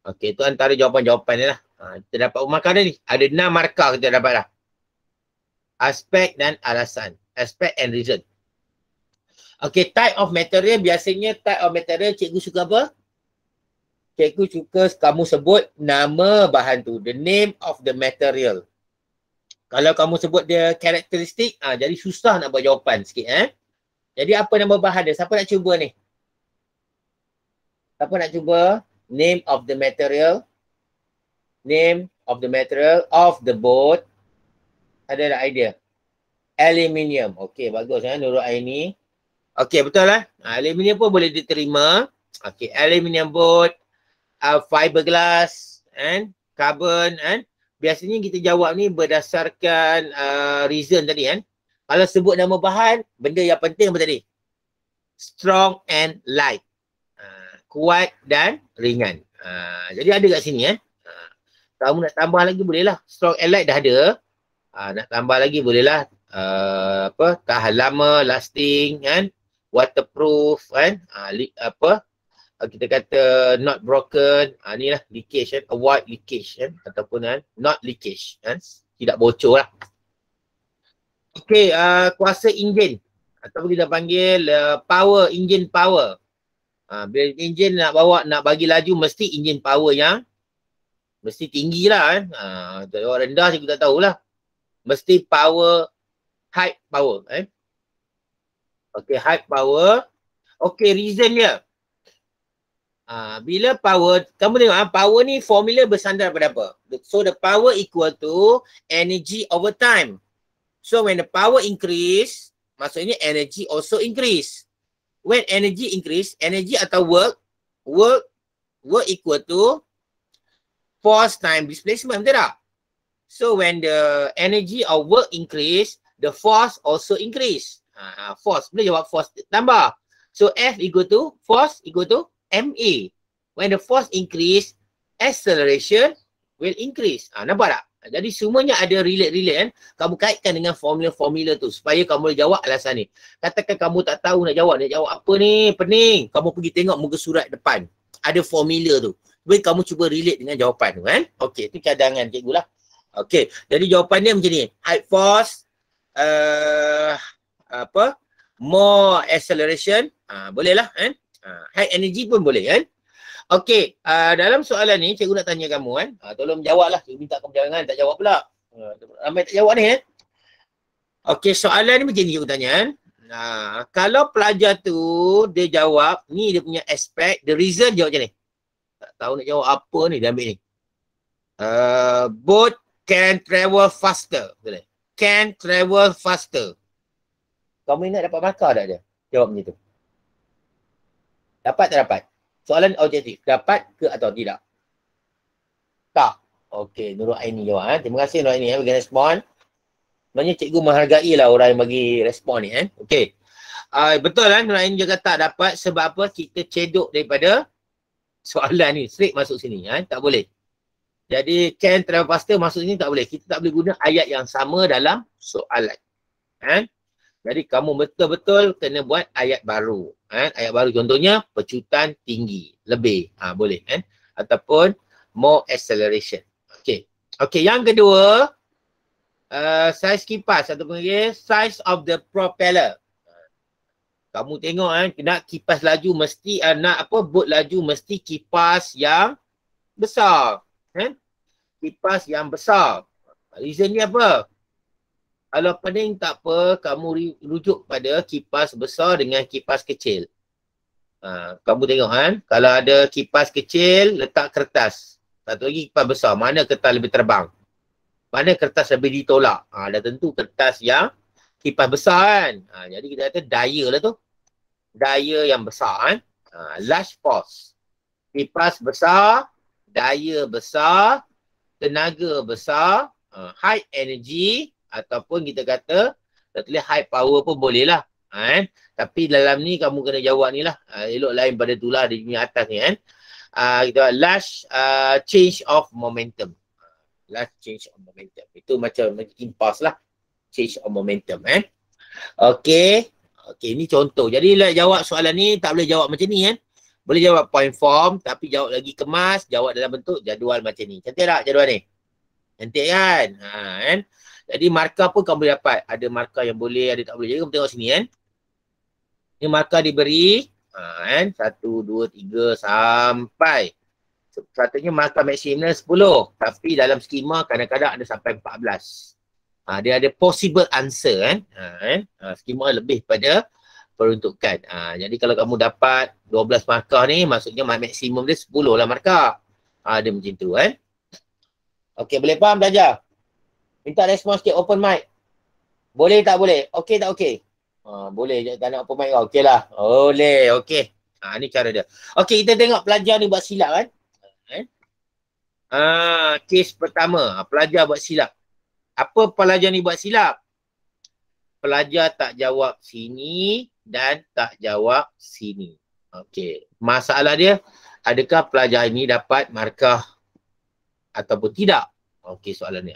S2: Okey, itu antara jawapan-jawapan ni lah. Kita dapat markah dah ni. Ada 6 markah kita dapat dah. Aspek dan alasan. Aspek and reason. Okey, type of material. Biasanya type of material cikgu suka apa? Cikgu suka kamu sebut nama bahan tu. The name of the material. Kalau kamu sebut dia karakteristik, jadi susah nak buat jawapan sikit. Jadi apa nama bahan dia? Siapa nak cuba ni? Siapa nak cuba? Name of the material. Name of the material of the boat. Ada tak idea? Aluminium. Okey, bagus Nurul Aini. Okey, betul lah. Aluminium pun boleh diterima. Okey, aluminium boat, fiberglass, carbon, biasanya kita jawab ni berdasarkan reason tadi kan. Kalau sebut nama bahan, benda yang penting apa tadi? Strong and light. Kuat dan ringan. Jadi ada kat sini kan. Kamu nak tambah lagi boleh lah. Strong and light dah ada. Nak tambah lagi boleh lah. Tahan lama, lasting kan. Waterproof kan. Kita kata not broken. Ni lah leakage kan. Avoid leakage kan. Ataupun not leakage kan. Tidak bocor lah. Okey, kuasa enjin. Ataupun kita panggil power, engine power. Bila enjin nak bawa, nak bagi laju, mesti enjin power yang mesti tinggi lah kan. Orang rendah saya tak tahulah. Mesti power, high power kan. Okey, high power. Okey, reason dia. Bila power, kamu tengok power ni formula bersandar pada apa? So the power equal to energy over time. So when the power increase, maksudnya energy also increase. When energy increase, energy atau work equal to force time displacement, betul tak? So when the energy or work increase, the force also increase. Force, boleh jawab force tambah. So F equal to, force equal to MA. When the force increase, acceleration will increase. Nampak tak? Jadi semuanya ada relate kan. Kamu kaitkan dengan formula-formula tu supaya kamu boleh jawab alasan ni. Katakan kamu tak tahu nak jawab apa ni, pening. Kamu pergi tengok muka surat depan. Ada formula tu. Supaya kamu cuba relate dengan jawapan tu kan. Okey, itu cadangan cikgu lah. Okey, jadi jawapan dia macam ni. High force, more acceleration, boleh lah kan. High energy pun boleh kan. Okey, dalam soalan ni cikgu nak tanya kamu kan. Tolong jawab lah. Cikgu minta kamu jangan tak jawab pula. Ramai tak jawab ni kan. Okey, soalan ni macam ni cikgu tanya kan. Kalau pelajar tu dia jawab, ni dia punya aspek, the reason jawab macam ni. tahu nak jawab apa ni, dia ambil ni. Boat can travel faster. Boleh. Can travel faster. Kamu ingat dapat markah tak dia? Jawab macam tu. Dapat tak dapat? Soalan objektif. Dapat ke atau tidak? Tak. Okey, Nurul Aini jawab. Terima kasih Nurul Aini bagi respon. Sebenarnya cikgu menghargai lah orang yang bagi respon ni. Okey. Betul kan Nurul Aini juga tak dapat sebab apa? Kita cedok daripada soalan ni. Straight masuk sini. Tak boleh. Jadi can travel faster masuk sini tak boleh. Kita tak boleh guna ayat yang sama dalam soalan. Jadi kamu betul-betul kena buat ayat baru. Ayat baru contohnya pecutan tinggi. Lebih. Boleh. Ataupun more acceleration. Okey. Okey, yang kedua. Size kipas ataupun size of the propeller. Kamu tengok nak kipas laju mesti boat laju mesti kipas yang besar. Kipas yang besar. Reason ni apa? Kalau pening tak apa, kamu rujuk pada kipas besar dengan kipas kecil. Kamu tengok kalau ada kipas kecil, letak kertas. Satu lagi kipas besar, mana kertas lebih terbang? Mana kertas lebih ditolak? Dah tentu kertas yang kipas besar jadi kita kata daya lah tu. Daya yang besar large force. Kipas besar, daya besar, tenaga besar, high energy. Ataupun kita kata, tak tulis high power pun boleh lah. Tapi dalam ni kamu kena jawab ni lah. Elok lain pada tu lah di atas ni kita large change of momentum. Large change of momentum. Itu macam impulse lah. Change of momentum. Okay. Okay, ni contoh. Jadi jawab soalan ni tak boleh jawab macam ni Boleh jawab point form tapi jawab lagi kemas. Jawab dalam bentuk jadual macam ni. Cantik tak jadual ni? Cantik kan? Jadi markah pun kamu boleh dapat. Ada markah yang boleh, ada tak boleh. Jadi kamu tengok sini Ini markah diberi 1, 2, 3 sampai. Sepatutnya markah maksimumnya 10. Tapi dalam skema kadang-kadang ada sampai 14. Dia ada possible answer skema lebih pada peruntukan. Jadi kalau kamu dapat 12 markah ni, maksudnya maksimum dia 10 lah markah. Dia macam tu Okey, boleh faham belajar? Minta respon sikit, open mic. Boleh tak boleh? Okey tak okey? Boleh, tak nak open mic kau. Okey lah. Boleh, okey. Ni cara dia. Okey, kita tengok pelajar ni buat silap kes pertama. Pelajar buat silap. Apa pelajar ni buat silap? Pelajar tak jawab sini dan tak jawab sini. Okey. Masalah dia, adakah pelajar ini dapat markah ataupun tidak? Okey, soalan ni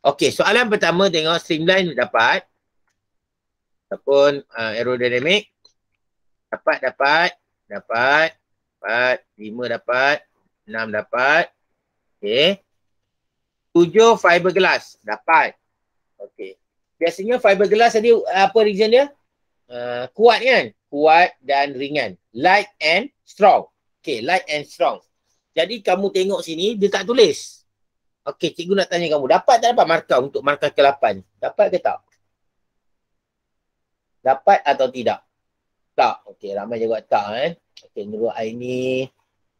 S2: Okey, soalan pertama tengok streamline dapat. Ataupun aerodynamic. Dapat. 5 dapat. 6 dapat. Okey. 7 fiberglass. Dapat. Okey. Biasanya fiberglass tadi apa reason dia? Kuat kan? Kuat dan ringan. Light and strong. Okey, light and strong. Jadi kamu tengok sini, dia tak tulis. Okey, cikgu nak tanya kamu, dapat tak dapat markah untuk markah ke-8? Dapat ke tak? Dapat atau tidak? Tak. Okey, ramai jawab tak Okey, Nurul Aini,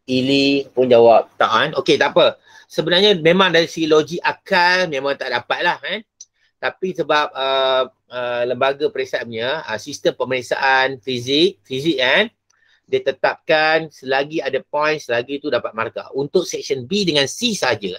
S2: Ili pun jawab tak Okey, tak apa. Sebenarnya memang dari segi logik akal memang tak dapat lah Tapi sebab lembaga periksaan sistem pemeriksaan fizik dia tetapkan selagi ada point, selagi itu dapat markah. Untuk section B dengan C saja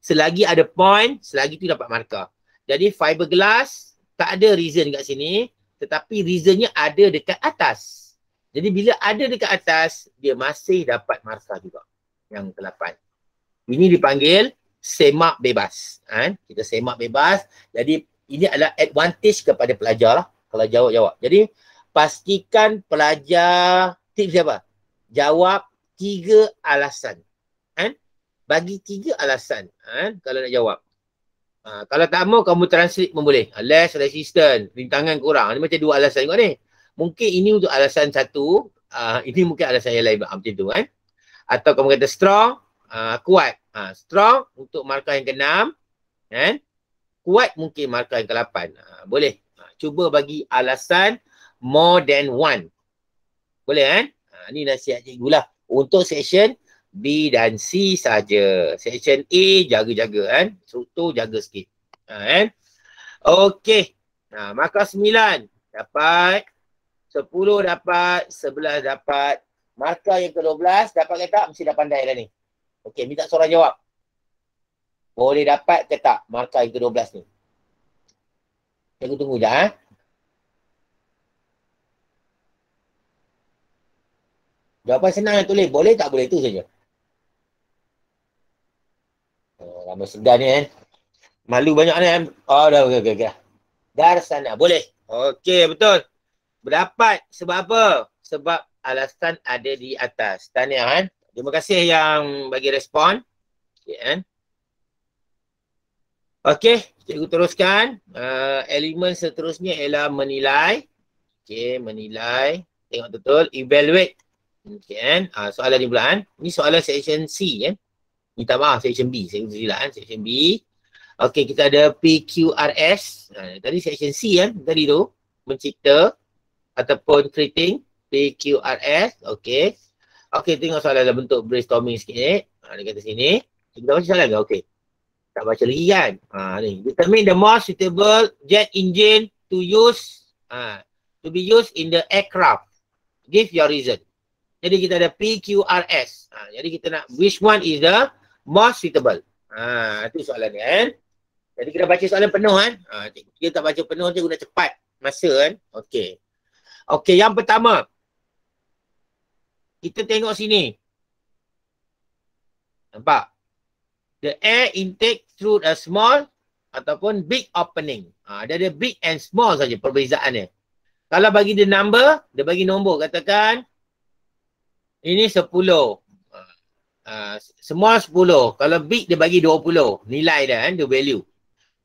S2: selagi ada point, selagi itu dapat markah. Jadi fiberglass tak ada reason kat sini, tetapi reasonnya ada dekat atas. Jadi bila ada dekat atas, dia masih dapat markah juga. Yang ke-8. Ini dipanggil semak bebas. Kita semak bebas. Jadi ini adalah advantage kepada pelajar lah. Kalau jawab-jawab. Jadi pastikan pelajar, tips apa? Jawab 3 alasan. Bagi 3 alasan kalau nak jawab. Kalau tak mau kamu translate pun boleh. Less resistant, rintangan kurang. Ini macam 2 alasan juga ni. Mungkin ini untuk alasan 1, ini mungkin alasan yang lain macam tu Atau kamu kata strong, kuat. Strong untuk markah yang ke-6. Kuat mungkin markah yang ke-8. Boleh. Cuba bagi alasan more than one. Boleh Ini nasihat cikgu lah. Untuk section B dan C saja. Section A jaga-jaga kan. Struktur jaga sikit. Kan? Okey. Maka 9 dapat, 10 dapat, 11 dapat. Markah yang ke-12 dapat ke tak? Mesti dah pandai dah ni. Okey, minta seorang jawab. Boleh dapat ke tak markah yang ke-12 ni? Cikgu tunggu sekejap. Jawapan senang yang tulis. Boleh tak boleh, tu saja. Ramai segan ni kan. Malu banyak ni kan. Oh dah, okey. Darsana. Boleh. Okey, betul. Berdapat. Sebab apa? Sebab alasan ada di atas. Tahniah kan. Terima kasih yang bagi respon. Okey kan. Okey, cikgu teruskan. Elemen seterusnya ialah menilai. Okey, menilai. Tengok betul. Evaluate. Okey kan. Soalan ni pula kan. Ini soalan section C kan. Minta maaf, section B. Saya silap kan. Section B. Okey, kita ada PQRS. Tadi section C kan. Tadi tu. Mencipta ataupun creating. PQRS. Okey. Okey, tengok soalan dalam bentuk brainstorming sikit ni. Dia kata sini. Kita baca soalan ke? Okey. Tak baca lagi kan. Ni. Determine the most suitable jet engine to use, to be used in the aircraft. Give your reason. Jadi kita ada PQRS. Jadi kita nak which one is the most suitable. Itu soalan ni kan. Jadi kita baca soalan penuh kan. Kita tak baca penuh je guna cepat masa kan. Okey. Okey, yang pertama. Kita tengok sini. Nampak? The air intake through a small ataupun big opening. Dia ada big and small saja perbezaannya. Kalau bagi dia number, dia bagi nombor. Katakan ini 10. Small 10. Kalau big dia bagi 20. Nilai dia kan, the value.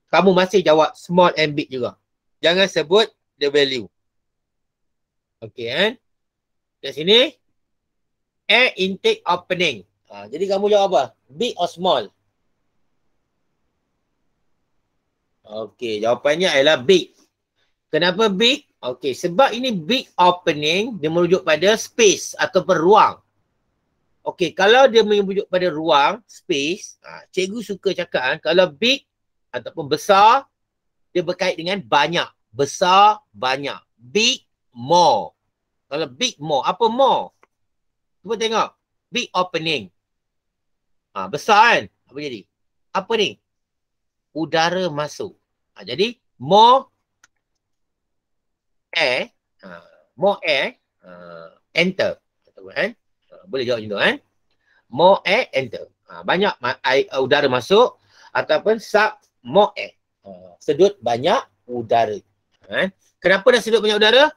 S2: Kamu masih jawab small and big juga. Jangan sebut the value. Okey kan. Kat sini. Air intake opening. Jadi kamu jawab apa? Big or small? Okey, jawapannya adalah big. Kenapa big? Okey, sebab ini big opening, dia merujuk pada space ataupun ruang. Okey, kalau dia merujuk pada ruang, space, cikgu suka cakap kalau big ataupun besar, dia berkait dengan banyak. Besar, banyak. Big, more. Kalau big, more. Apa more? Cuba tengok. Big opening. Besar kan? Apa jadi? Apa ni? Udara masuk. Jadi, more air. More air. Enter. Kan? Boleh jawab macam tu kan? More air, enter. Banyak udara masuk. Ataupun more air. Sedut banyak udara. Kenapa dah sedut banyak udara?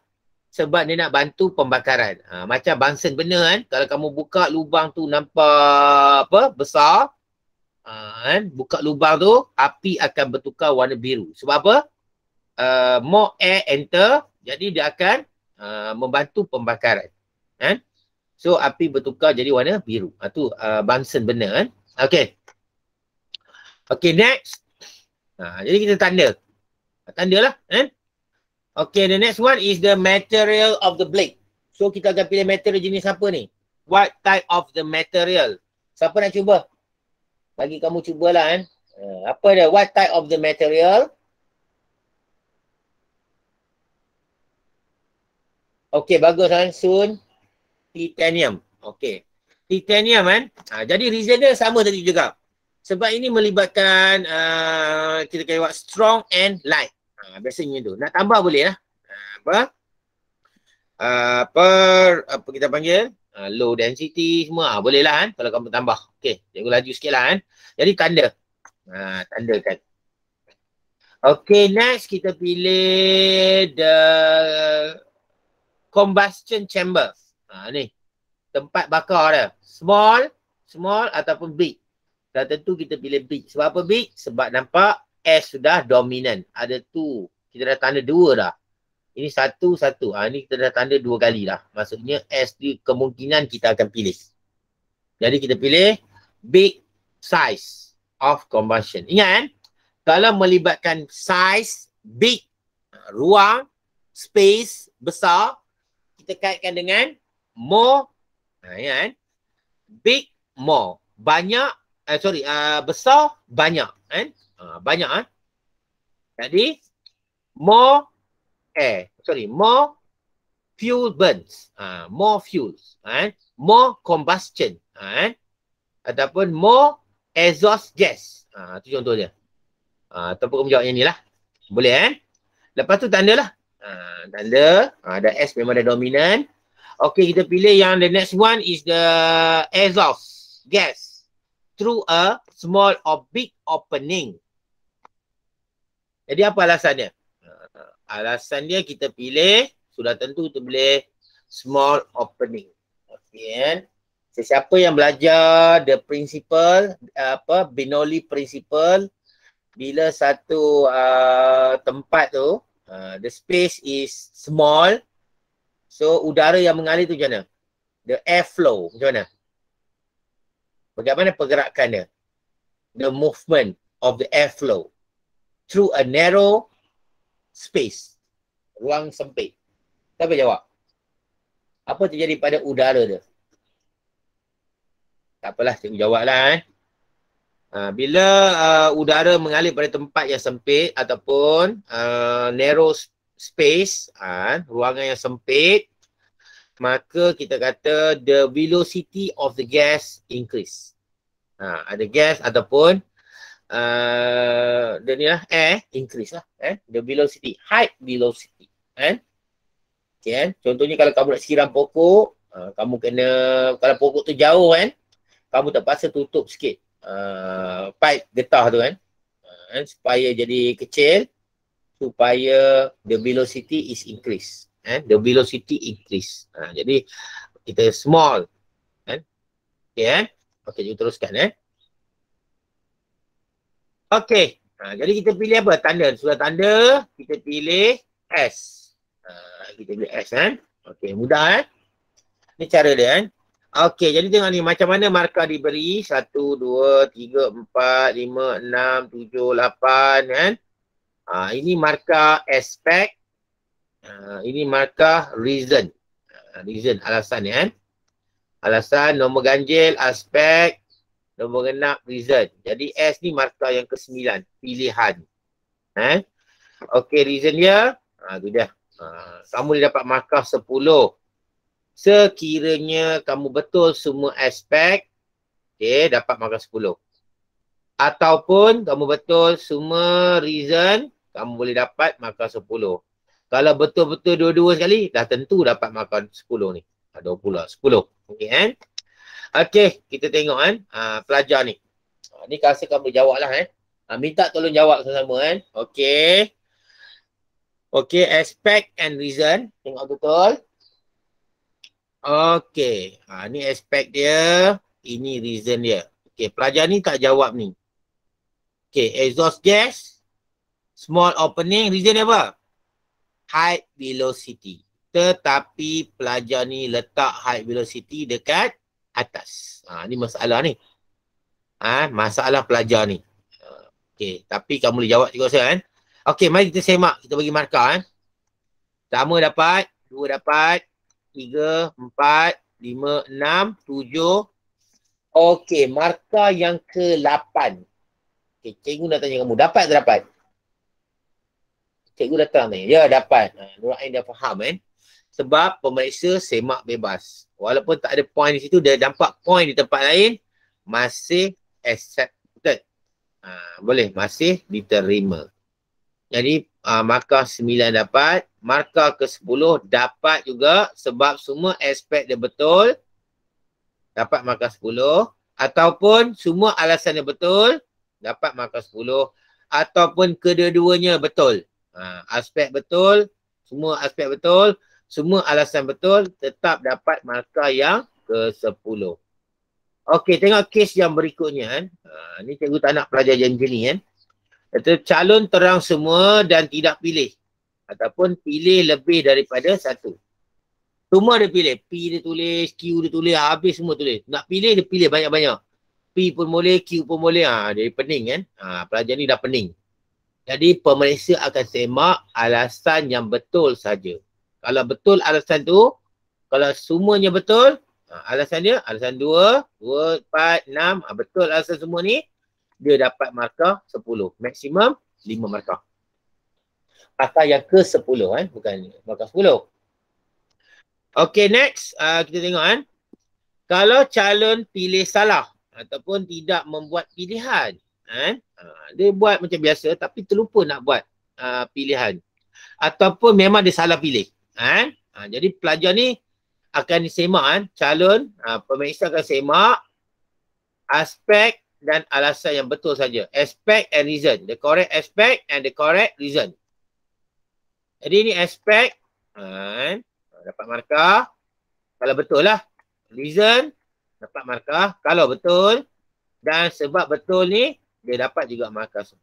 S2: Sebab dia nak bantu pembakaran. Macam Bunsen burner kan. Kalau kamu buka lubang tu nampak apa? Besar. Buka lubang tu, api akan bertukar warna biru. Sebab apa? More air enter. Jadi dia akan membantu pembakaran. So api bertukar jadi warna biru. Itu Bunsen burner kan. Okay. Okay, next. Jadi kita tanda. Tandalah. Okay, the next one is the material of the blade. So kita akan pilih material jenis apa ni? What type of the material? Siapa nak cuba? Bagi kamu cubalah kan. Apa dia? What type of the material? Okay, bagus kan. Sun. Titanium. Okay. Titanium kan. Jadi reason dia sama tadi juga. Sebab ini melibatkan kita kata strong and light. Biasanya tu. Nak tambah boleh lah. Apa kita panggil? Low density semua. Boleh lah kan. Kalau kamu tambah. Okay. Cikgu laju sikit lah kan. Jadi tanda. Tandakan. Okay. Next kita pilih the combustion chamber. Ni. Tempat bakar dia. Small ataupun big. Dan tentu kita pilih big. Sebab apa big? Sebab nampak S sudah dominant. Ada tu. Kita dah tanda 2 dah. Ini 1. Ini kita dah tanda 2 kali dah. Maksudnya S di kemungkinan kita akan pilih. Jadi kita pilih big size of combustion. Ingat kan? Kalau melibatkan size, big, ruang, space, besar, kita kaitkan dengan more. Ingat kan? Big more. Banyak, besar, banyak. Kan? Banyak. Jadi, more more fuel burns. More fuels. More combustion. Ataupun more exhaust gas. Itu contohnya. Ataupun kamu jawab yang ni lah. Boleh Lepas tu tanda lah. Tanda. Ada S memang ada dominan. Okay, kita pilih yang the next one is the exhaust gas through a small or big opening. Jadi apa alasannya? Alasan dia kita pilih, sudah tentu kita pilih small opening. Okay, Sesiapa yang belajar the principle, Bernoulli principle, bila satu tempat tu, the space is small, so udara yang mengalir tu macam mana? The air flow macam mana? Bagaimana pergerakan dia? The movement of the air flow through a narrow space. Ruang sempit. Siapa jawab? Apa terjadi pada udara dia? Tak apalah, cikgu jawab lah. Bila udara mengalir pada tempat yang sempit ataupun narrow space, ruangan yang sempit, maka kita kata the velocity of the gas increase. Ada gas ataupun dia ni lah, air increase lah. The velocity, height velocity. Okay, contohnya kalau kamu nak siram pokok, kamu kena, kalau pokok tu jauh kamu terpaksa tutup sikit pipe getah tu supaya jadi kecil, supaya the velocity is increase. The velocity increase. Jadi kita small. Okay, okay, kita teruskan. Okay, jadi kita pilih apa? Tanda. Sudah tanda, kita pilih S. Kita pilih S Okay, mudah Ini cara dia Okay, jadi tengok ni macam mana markah diberi. 1, 2, 3, 4, 5, 6, 7, 8 ini markah aspect. Ini markah reason. Reason, alasan alasan, nombor ganjil, aspek, nombor genap, reason. Jadi S ni markah yang ke-9, pilihan. Okay, reason dia, tu dia. Kamu dia dapat markah 10. Sekiranya kamu betul semua aspek, okay, dapat markah 10. Ataupun kamu betul semua reason, kamu boleh dapat markah 10. Kalau betul-betul dua-dua sekali, dah tentu dapat markah 10 ni. 20 lah, 10. Okay, okay, kita tengok pelajar ni. Ni rasa kamu jawab lah minta tolong jawab sama-sama Okay. Okay, aspect and reason. Tengok betul. Okay, ni aspect dia, ini reason dia. Okay, pelajar ni tak jawab ni. Okay, exhaust gas, small opening, reason dia apa? Height velocity. Tetapi pelajar ni letak height velocity dekat atas. Ni masalah ni. Masalah pelajar ni. Okay, tapi kamu boleh jawab juga rasa Okay, mari kita semak, kita bagi markah Pertama dapat, 2 dapat, 3, 4, 5, 6, 7. Okey, markah yang ke-8. Okey, cikgu nak tanya kamu, dapat ke dapat? Cikgu datang tanya. Ya, dapat. Nur Ain dah faham Sebab pemeriksa semak bebas. Walaupun tak ada point di situ, dia nampak point di tempat lain, masih accepted. Boleh, masih diterima. Jadi, markah 9 dapat. Markah ke-10 dapat juga sebab semua aspek dia betul. Dapat markah 10. Ataupun semua alasan dia betul. Dapat markah 10. Ataupun kedua-duanya betul. Aspek betul. Semua aspek betul. Semua alasan betul. Tetap dapat markah yang ke-10. Okey, tengok kes yang berikutnya. Ni cikgu tak nak pelajar janji ni Kata calon terang semua dan tidak pilih. Ataupun pilih lebih daripada satu. Semua dia pilih. P dia tulis, Q dia tulis, habis semua tulis. Nak pilih, dia pilih banyak-banyak. P pun boleh, Q pun boleh. Dia pening pelajar ni dah pening. Jadi pemeriksa akan semak alasan yang betul saja. Kalau betul alasan tu, kalau semuanya betul, Alasan dia, alasan 2, 2, 4, 6. Betul alasan semua ni. Dia dapat markah 10. Maksimum 5 markah. Markah yang ke-10 bukan markah 10. Okay, next. Kita tengok kalau calon pilih salah ataupun tidak membuat pilihan. Dia buat macam biasa tapi terlupa nak buat pilihan. Ataupun memang dia salah pilih. Jadi pelajar ni akan disemak calon pemeriksa akan semak aspek dan alasan yang betul saja. Aspect and reason. The correct aspect and the correct reason. Jadi ni aspek dapat markah kalau betul lah. Reason dapat markah kalau betul. Dan sebab betul ni dia dapat juga markah 10.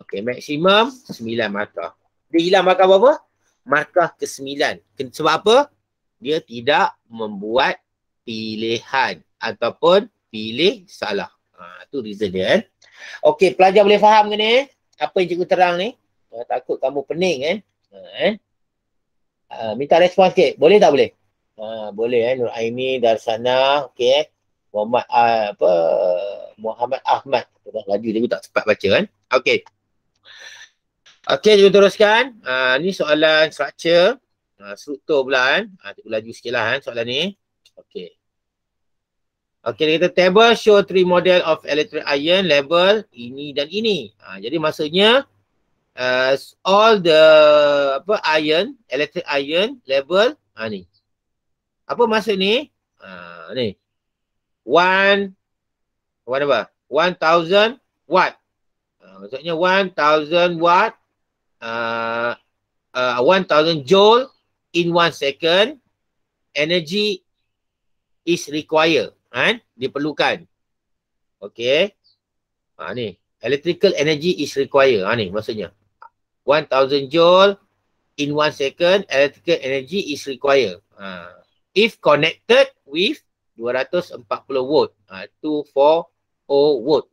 S2: Okey, maksimum 9 markah. Dia hilang markah berapa? Markah ke-9. Sebab apa? Dia tidak membuat pilihan ataupun pilih salah. Itu reason dia Okey, pelajar boleh faham ke ni? Apa yang cikgu terang ni? Takut kamu pening minta respon sikit. Boleh tak boleh? Boleh Nur Aini, Darsana, okey. Muhammad Ahmad. Laju dia tak cepat baca Okey. Okey, kita teruskan. Ni soalan struktur pula Cikgu laju sikit lah soalan ni. Okey. Okey, dia kata table show 3 model of electric iron label ini dan ini. Jadi maksudnya all the electric iron label ni. Apa maksud ni? Ni. 1000 watt. Maksudnya 1000 watt 1000 joule in 1 second energy is required. Diperlukan. Okey. Ni. Electrical energy is required. Ni maksudnya. 1000 joule in 1 second electrical energy is required. If connected with 240 volt. 240 volt.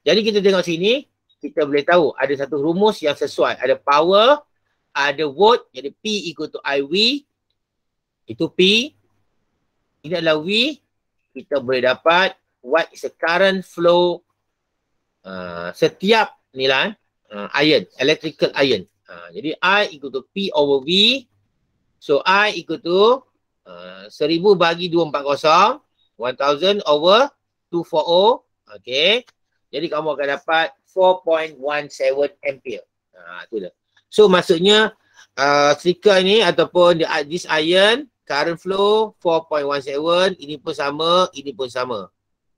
S2: Jadi kita tengok sini, kita boleh tahu ada satu rumus yang sesuai. Ada power, ada volt. Jadi P equal to IV. Itu P. Ini adalah V. Kita boleh dapat what is the current flow setiap nilai iron, electrical iron. Jadi I equal to P over V. So I equal to 1000 bagi 240. 1000 over 240. Okay. Jadi kamu akan dapat 4.17 ampere. Itu dah. So maksudnya stiker ni ataupun this iron current flow 4.17. Ini pun sama, ini pun sama.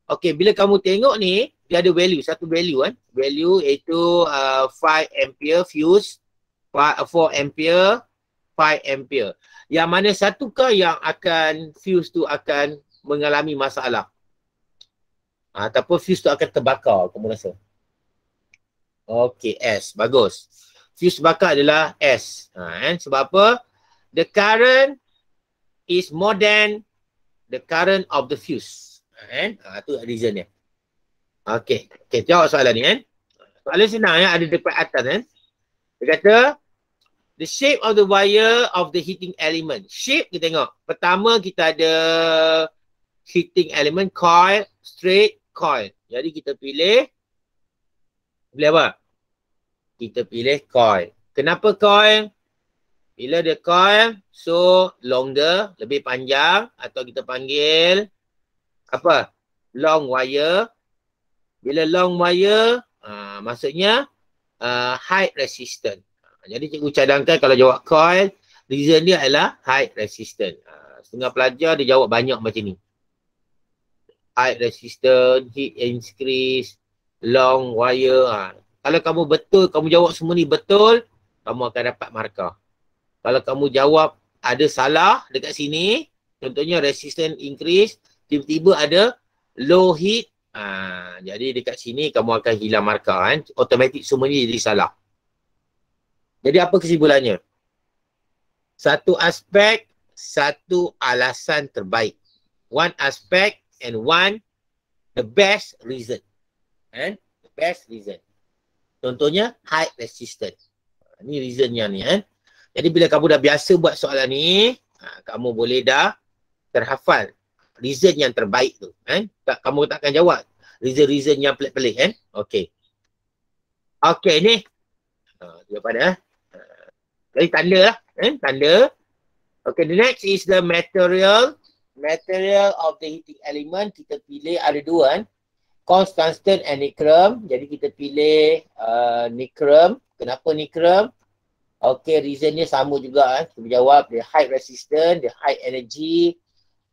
S2: Okay, bila kamu tengok ni dia ada value, satu value Value iaitu 5 ampere fuse, 4 ampere, 5 ampere. Yang mana satukah yang akan fuse tu akan mengalami masalah? Ataupun fuse tu akan terbakar, kamu rasa? Okey, S. Bagus. Fuse terbakar adalah S. Sebab apa? The current is more than the current of the fuse. Itu reason dia. Okey. Okey, jawab soalan ni Soalan senang ada dekat atas Dia kata the shape of the wire of the heating element. Shape kita tengok. Pertama kita ada heating element coil, straight coil. Jadi kita pilih apa? Kita pilih coil. Kenapa coil? Bila dia coil, so longer, lebih panjang atau kita panggil apa? Long wire. Bila long wire, maksudnya high resistance. Jadi cikgu cadangkan kalau jawab coil, reason dia adalah high resistance. Setengah pelajar dia jawab banyak macam ni. High resistance, heat increase, long wire. Kalau kamu betul, kamu jawab semua ni betul, kamu akan dapat markah. Kalau kamu jawab ada salah dekat sini, contohnya resistance increase, tiba-tiba ada low heat, jadi dekat sini kamu akan hilang markah. Automatik semua ni jadi salah. Jadi apa kesimpulannya? Satu aspek, satu alasan terbaik. One aspect and one the best reason. The best reason. Contohnya high resistance. Ni reasonnya ni Jadi bila kamu dah biasa buat soalan ni, kamu boleh dah terhafal reason yang terbaik tu. Kamu takkan jawab reason-reason yang pelik-pelik kan. Okey. Okey ni. Jawapan jadi tanda lah. Tanda. Okay, the next is the material. Material of the heating element. Kita pilih ada dua kan. Tungsten and nichrome. Jadi kita pilih nichrome. Kenapa nichrome? Okay, reasonnya sama juga kan. Kita jawab the high resistance, the high energy.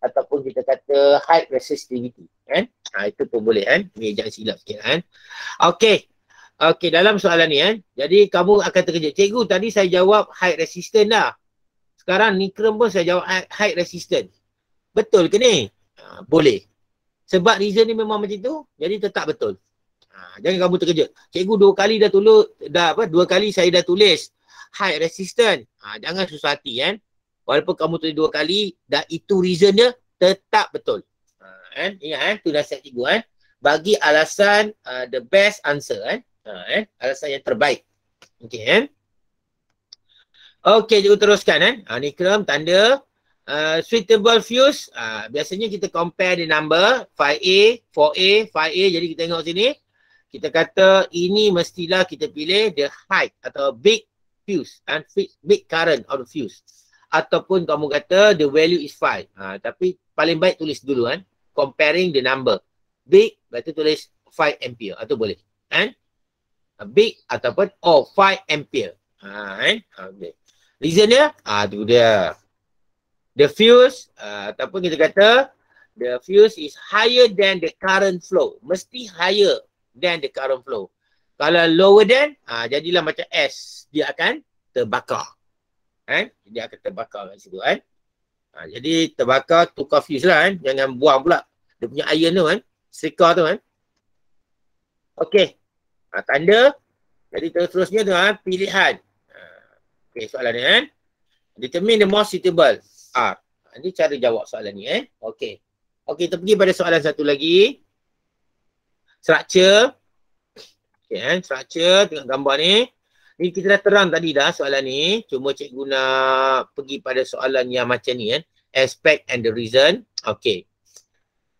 S2: Ataupun kita kata high resistivity kan. Itu pun boleh kan. Ni jangan silap sikit kan. Okay. Okay, dalam soalan ni kan. Jadi kamu akan terkejut. Cikgu, tadi saya jawab high resistance dah. Sekarang nichrome pun saya jawab high resistance. Betul ke ni? Boleh. Sebab reason ni memang macam tu. Jadi tetap betul. Jangan kamu terkejut. Cikgu dua kali saya dah tulis high resistance. Jangan susah hati kan. Walaupun kamu tulis dua kali, dah itu reason dia tetap betul. Ingat kan? Tu nasihat cikgu kan. Bagi alasan the best answer kan. Alasan yang terbaik. Okey kan. Okey, cikgu teruskan kan. Nichrome tanda suitable fuse. Biasanya kita compare the number 5A, 4A, 5A. Jadi kita tengok sini. Kita kata ini mestilah kita pilih the height atau big fuse and big current of the fuse. Ataupun kamu kata the value is 5. Tapi paling baik tulis dulu kan. Comparing the number. Big berarti tulis 5 ampere atau boleh. Kan? Big ataupun 5 ampere. Okay. Reason dia? Tu dia. The fuse ataupun kita kata the fuse is higher than the current flow. Mesti higher than the current flow. Kalau lower than, jadilah macam S. Dia akan terbakar. Dia akan terbakar kat situ kan. Jadi terbakar, tukar fuse lah kan. Jangan buang pula. Dia punya iron tu kan. Setrika tu kan. Okey. Tanda. Jadi terusnya tu pilihan. Okey, soalan ni kan. Determine the most suitable. Ini cara jawab soalan ni Okey. Okey, kita pergi pada soalan satu lagi. Structure. Okey structure. Tengok gambar ni. Ni kita dah terang tadi dah soalan ni. Cuma cikgu nak pergi pada soalan yang macam ni kan. Aspect and the reason. Okey.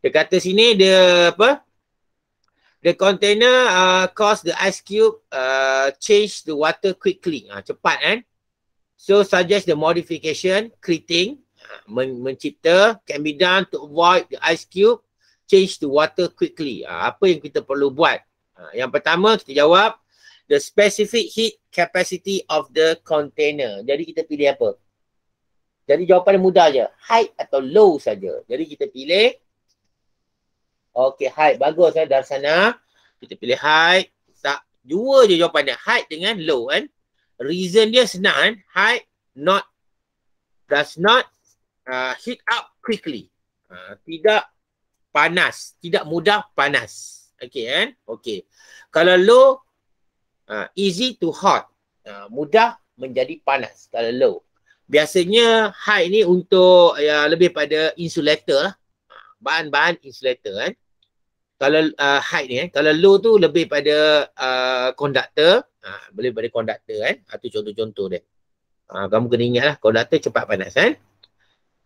S2: Dia kata sini dia apa? The container cause the ice cube change the water quickly. Cepat kan. So suggest the modification, creating, mencipta can be done to avoid the ice cube change the water quickly. Apa yang kita perlu buat? Yang pertama kita jawab the specific heat capacity of the container. Jadi kita pilih apa? Jadi jawapan mudah je. High atau low saja. Jadi kita pilih okey, high. Bagus dari sana. Kita pilih high. Tak, dua je jawapan dia. High dengan low kan. Reason dia senang kan. High does not heat up quickly. Tidak panas. Tidak mudah panas. Okey kan. Okey. Kalau low, easy to hot. Mudah menjadi panas. Kalau low. Biasanya high ni untuk lebih pada insulator lah. Bahan-bahan insulator kan. Kalau height ni kalau low tu lebih pada konduktor, boleh pada konduktor kan. Itu contoh-contoh dia. Kamu kena ingat lah, konduktor cepat panas kan.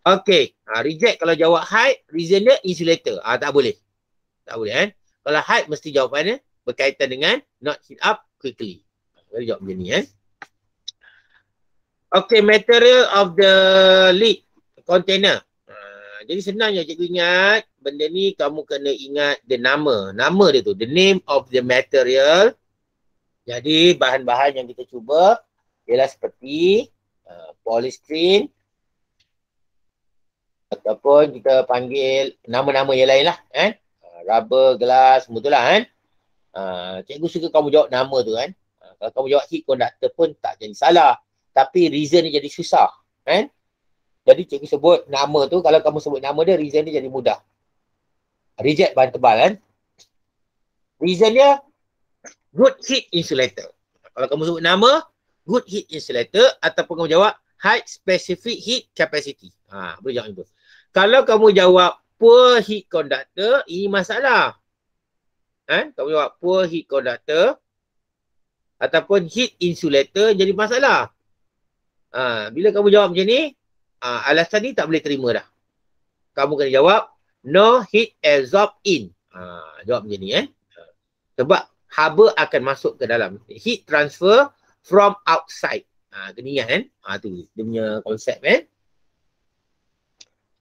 S2: Okey, reject kalau jawab height, reason dia insulator. Tak boleh. Tak boleh kan. Kalau height mesti jawapannya berkaitan dengan not heat up quickly. Jadi jawab macam ni kan. Okey, material of the lid container. Jadi senangnya cikgu ingat, benda ni kamu kena ingat the nama. Nama dia tu, the name of the material. Jadi bahan-bahan yang kita cuba ialah seperti polystyrene ataupun kita panggil nama-nama yang lain lah kan. Rubber, glass, semua tu lah kan. Cikgu suka kamu jawab nama tu kan. Kalau kamu jawab heat conductor pun tak jadi salah. Tapi reason ni jadi susah kan. Jadi cikgu sebut nama tu, kalau kamu sebut nama dia, reason dia jadi mudah. Reject bahan tebal kan. Reason dia, good heat insulator. Kalau kamu sebut nama, good heat insulator ataupun kamu jawab high specific heat capacity. Boleh jawab itu. Kalau kamu jawab poor heat conductor, ini masalah. Kamu jawab poor heat conductor ataupun heat insulator jadi masalah. Bila kamu jawab macam ni, alasan ni tak boleh terima dah. kamu kena jawab no heat absorbed in. Jawab macam ni Sebab haba akan masuk ke dalam. Heat transfer from outside. Kena ingat tu dia punya konsep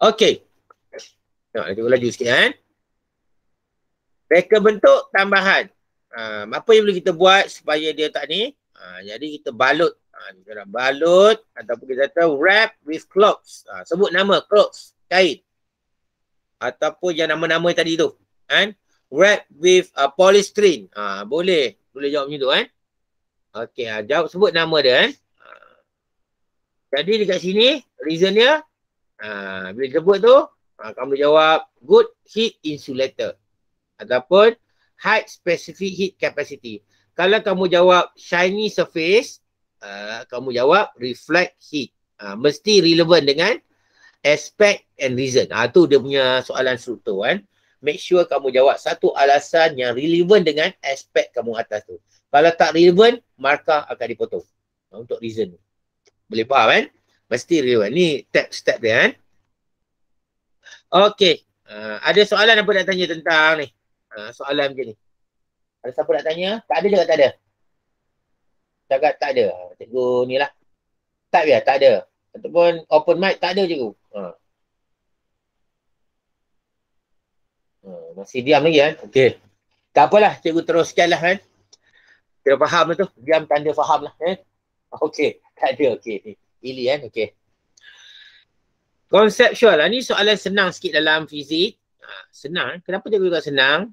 S2: Okey. Tengok kita laju sikit Reka bentuk tambahan. Apa yang boleh kita buat supaya dia tak ni? Jadi kita balut. Kita nak balut ataupun kita kata wrap with cloths. Sebut nama cloths, kain. Ataupun yang nama-nama tadi tu. Wrap with polystyrene. Boleh jawab macam tu Okey, jawab sebut nama dia Jadi dekat sini reason dia bila sebut tu kamu boleh jawab good heat insulator ataupun high specific heat capacity. Kalau kamu jawab shiny surface, kamu jawab reflect heat. Mesti relevan dengan aspect and reason. Tu dia punya soalan struktur Make sure kamu jawab satu alasan yang relevan dengan aspek kamu atas tu. Kalau tak relevan, markah akan dipotong. Untuk reason. Boleh faham Mesti relevan. Ni step dia Okey. Ada soalan apa nak tanya tentang ni? Soalan macam ni. Ada siapa nak tanya? Tak ada juga tak ada? Cakap tak ada. Cikgu ni lah. Tak biar, tak ada. Ataupun open mic tak ada cikgu. Masih diam lagi Okey. Tak apalah, cikgu teruskan lah Kita faham tu. Diam tanda faham lah Okey. Tak ada. Okey. Ili Okey. Konseptual ni soalan senang sikit dalam fizik. Senang. Kenapa cikgu kata senang?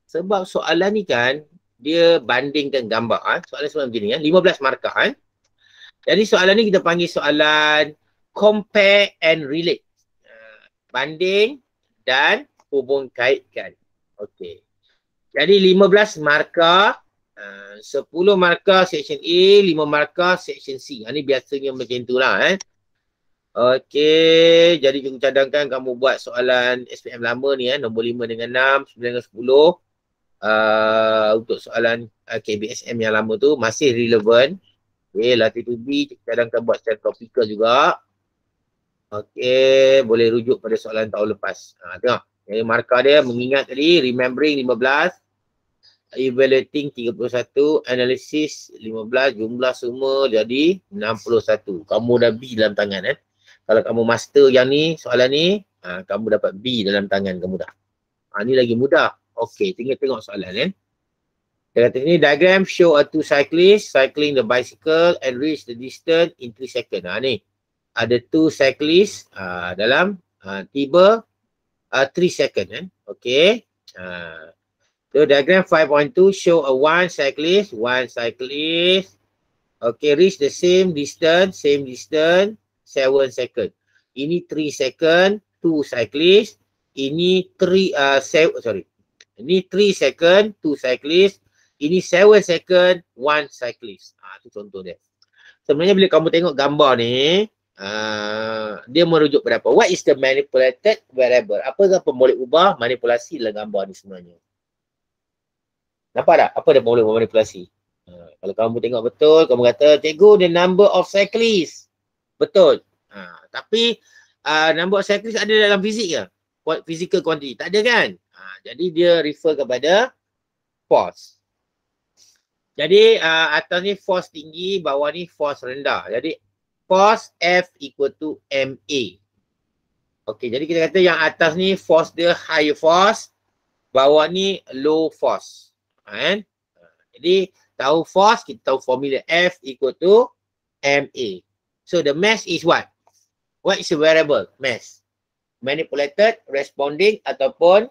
S2: Sebab soalan ni kan dia bandingkan gambar. Soalan sebab begini 15 markah Jadi soalan ni kita panggil soalan compare and relate. Banding dan hubung kaitkan. Okey. Jadi 15 markah, 10 markah section A, 5 markah section C. Ini biasanya macam itulah Okey, jadi cikgu cadangkan kamu buat soalan SPM lama ni nombor 5 dengan 6, 9 dengan 10. Untuk soalan KBSM yang lama tu masih relevan. Okey, latih to be cikgu cadangkan buat secara topikal juga. Okey, boleh rujuk pada soalan tahun lepas. Tengok. Jadi markah dia mengingat tadi, remembering 15, evaluating 31, analysis 15, jumlah semua jadi 61. Kamu dah B dalam tangan Kalau kamu master yang ni, soalan ni, kamu dapat B dalam tangan kamu dah. Ni lagi mudah. Okey, tinggal tengok soalan Dia kata ni, diagram show a two cyclists cycling the bicycle and reach the distance in 3 seconds. Ni, ada two cyclists dalam tiba 3 seconds Okey. So diagram 5.2 show a one cyclist. Okay, reach the same distance, 7 second. Ini 3 second, 2 cyclist. Ini 3 second, 2 cyclist. Ini 7 second, 1 cyclist. Itu contoh dia. Sebenarnya bila kamu tengok gambar ni, dia merujuk pada apa? What is the manipulated variable? Apa boleh ubah manipulasi dalam gambar ni sebenarnya? Nampak tak? Apa dia boleh manipulasi? Kalau kamu tengok betul, kamu kata, cikgu, the number of cyclists. Betul. Tapi number of cyclists ada dalam fizik ke? Physical quantity. Tak ada kan? Jadi dia refer kepada force. Jadi atas ni force tinggi, bawah ni force rendah. Jadi force F equal to MA. Okey, jadi kita kata yang atas ni force dia high force, bawah ni low force. Jadi tahu force, kita tahu formula F equal to MA. So the mass is what? What is the variable? Mass. Manipulated, responding ataupun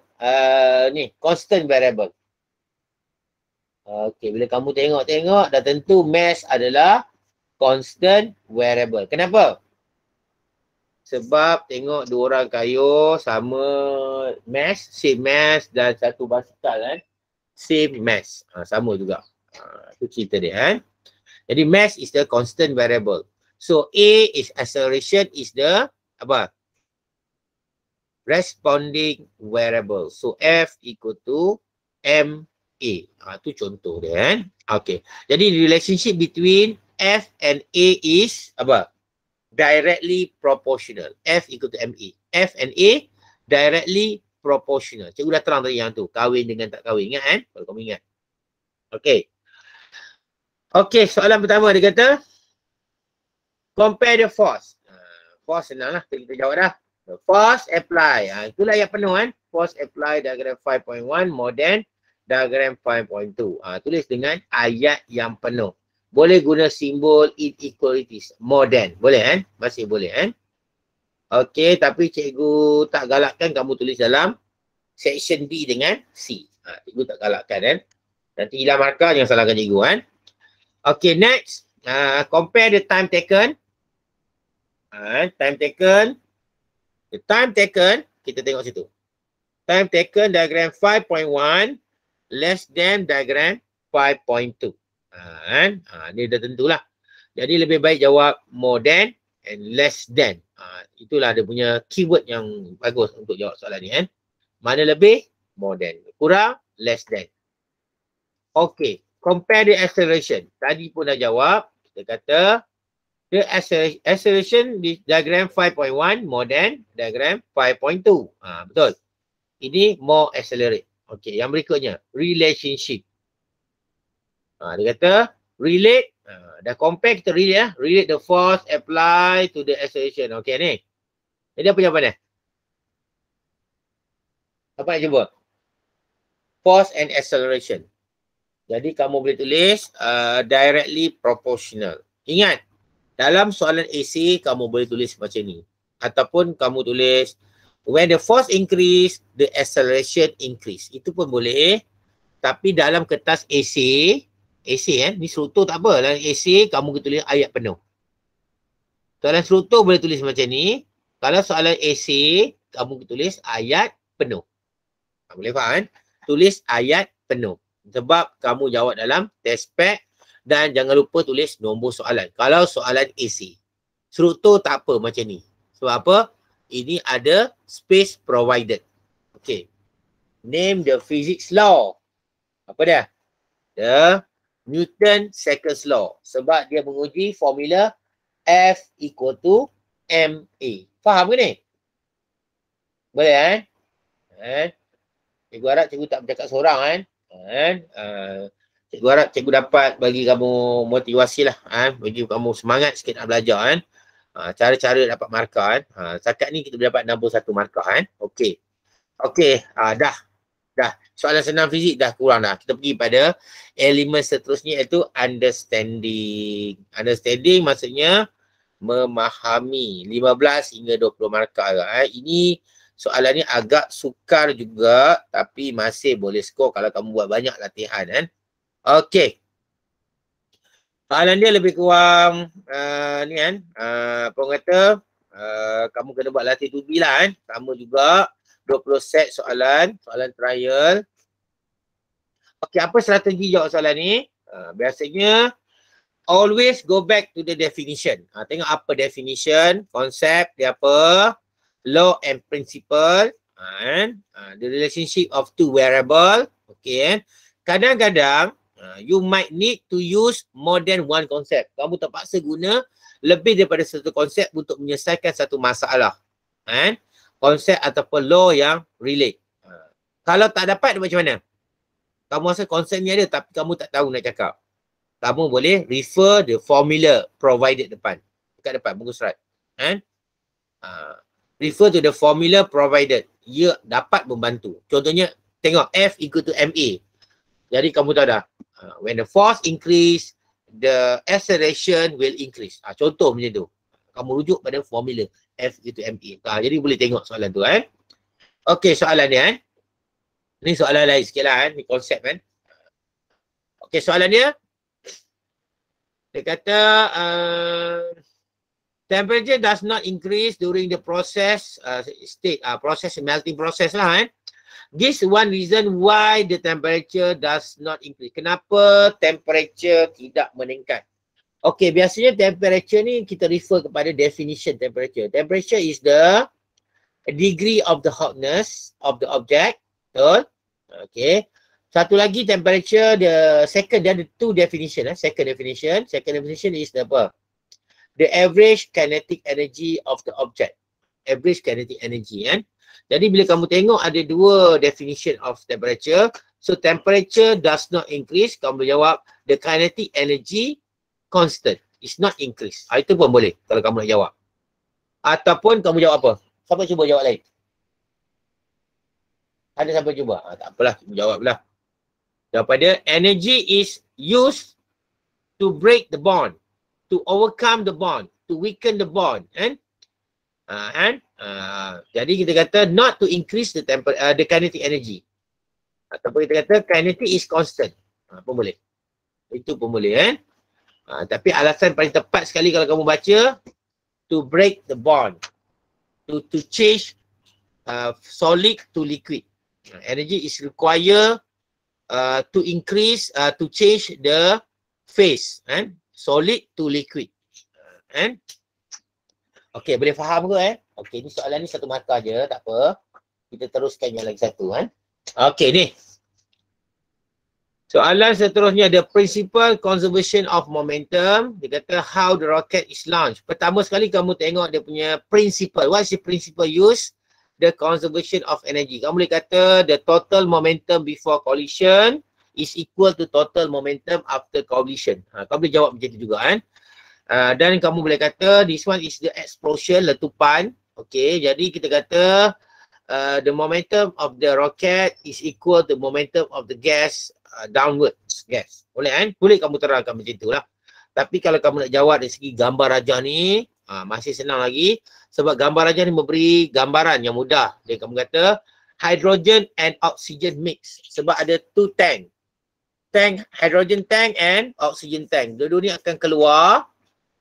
S2: ni constant variable. Okey, bila kamu tengok dah tentu mass adalah constant variable. Kenapa? Sebab tengok dua orang kayuh sama mass, same mass dan satu basikal same mass. Sama juga. Itu cerita dia Jadi mass is the constant variable. So A is acceleration is the apa? Responding variable. So F equal to MA. Itu contoh dia Okay. Jadi relationship between F and A is apa? Directly proportional. F equal to MA. F and A directly proportional. Cikgu dah terang tadi yang tu. Kahwin dengan tak kahwin. Ingat kan? Kalau kamu ingat. Okay. Okay, soalan pertama dia kata compare the force. Force senang lah. Kita jawab dah. The force apply. Itulah yang penuh kan. Force apply diagram 5.1 more than diagram 5.2. Tulis dengan ayat yang penuh. Boleh guna simbol inequalities. More than. Boleh kan? Masih boleh kan? Okay, tapi cikgu tak galakkan kamu tulis dalam section B dengan C. Cikgu tak galakkan kan. Nanti hilang markah, jangan salahkan cikgu kan. Okay, next. Compare the time taken. Time taken. The time taken, kita tengok situ. Time taken diagram 5.1 less than diagram 5.2. Ni dah tentulah. Jadi lebih baik jawab more than and less than. Itulah dia punya keyword yang bagus untuk jawab soalan ni kan. Mana lebih? More than. Kurang? Less than. Okay. Compare the acceleration. Tadi pun dah jawab. Kita kata the acceleration di diagram 5.1 more than diagram 5.2. Betul. Ini more accelerate. Okay. Yang berikutnya. Relationship. Dia kata relate. Dah compare kita relate lah. Relate the force apply to the acceleration. Okay ni. Jadi apa jawapan dia? Apa nak cuba? Force and acceleration. Jadi kamu boleh tulis directly proportional. Ingat, dalam soalan AC kamu boleh tulis macam ni. Ataupun kamu tulis when the force increase, the acceleration increase. Itu pun boleh. Tapi dalam kertas AC ni struktur tak apa. Dalam AC kamu boleh tulis ayat penuh. Soalan struktur boleh tulis macam ni. Kalau soalan AC, kamu boleh tulis ayat penuh. Boleh faham kan? Tulis ayat penuh. Sebab kamu jawab dalam test pack dan jangan lupa tulis nombor soalan. Kalau soalan AC. Struktur tak apa macam ni. Sebab apa? Ini ada space provided. Okay. Name the physics law. Apa dia? The Newton seconds law. Sebab dia menguji formula F equal to MA. Faham ke ni? Boleh kan? Cikgu harap cikgu tak bercakap seorang kan? Cikgu harap cikgu dapat bagi kamu motivasi lah. Bagi kamu semangat sikit nak belajar kan? Cara-cara dapat markah kan? Setakat ni kita dapat 61 markah kan? Okey. Okey, dah. Soalan senam fizik dah kurang dah. Kita pergi pada elemen seterusnya iaitu understanding. Understanding maksudnya memahami. 15 hingga 20 markah. Ini soalan ni agak sukar juga tapi masih boleh skor kalau kamu buat banyak latihan kan. Okey. Soalan dia lebih kurang ni kan. Apa orang kata kamu kena buat latih tubi lah kan. Sama juga 20 set soalan trial. Okey, apa strategi jawab soalan ni? Biasanya always go back to the definition. Tengok apa definition, konsep dia apa, law and principle, the relationship of two variable. Okay. Kadang-kadang you might need to use more than one concept. Kamu terpaksa guna lebih daripada satu konsep untuk menyelesaikan satu masalah. Konsep ataupun law yang relate. Kalau tak dapat macam mana? Kamu rasa konsep ni ada tapi kamu tak tahu nak cakap. Kamu boleh refer the formula provided depan. Dekat depan buku surat. Refer to the formula provided. Ia dapat membantu. Contohnya, tengok F equal to MA. Jadi kamu tahu dah. When the force increase, the acceleration will increase. Contoh macam tu. Kamu rujuk pada formula F equal to MA. Jadi boleh tengok soalan tu kan. Okey, soalan dia kan. Ni soalan lain sikit lah kan. Ni konsep kan. Okey, soalan dia. Dia kata temperature does not increase during the process melting process lah kan. This one reason why the temperature does not increase. Kenapa temperature tidak meningkat? Okey, biasanya temperature ni kita refer kepada definition temperature. Temperature is the degree of the hotness of the object. Betul? Okey. Satu lagi temperature, the second, dia ada two definition. Second definition is the apa? The average kinetic energy of the object. Average kinetic energy kan. Jadi bila kamu tengok ada dua definition of temperature. So temperature does not increase. Kamu boleh jawab the kinetic energy constant. It's not increase. Itu pun boleh kalau kamu nak jawab. Ataupun kamu jawab apa? Siapa cuba jawab lain? Ada siapa cuba? Tak apalah, kamu jawablah. Jawapan dia, energy is used to break the bond, to overcome the bond, to weaken the bond. Jadi kita kata not to increase the kinetic energy. Ataupun kita kata kinetic is constant. Pun boleh. Itu pun boleh. Tapi alasan paling tepat sekali kalau kamu baca, to break the bond, to change solid to liquid. Energy is required to increase, to change the phase, solid to liquid. Okay, boleh faham ke? Okay, ni soalan ni satu markah je, tak apa. Kita teruskan yang lagi satu. Okay, ni. Soalan seterusnya, the principle conservation of momentum. Dia kata how the rocket is launched. Pertama sekali kamu tengok dia punya principle. What is the principle used? The conservation of energy. Kamu boleh kata the total momentum before collision is equal to total momentum after collision. Kamu boleh jawab macam itu juga. Dan kamu boleh kata this one is the explosion, letupan. Okay, jadi kita kata the momentum of the rocket is equal to momentum of the gas downwards. Gas. Boleh Boleh kamu terangkan macam itulah. Tapi kalau kamu nak jawab dari segi gambar rajah ni, masih senang lagi. Sebab gambar rajah ni memberi gambaran yang mudah. Dia kamu kata hydrogen and oxygen mix. Sebab ada two tank. Hydrogen tank and oxygen tank. Dua-dua ni akan keluar.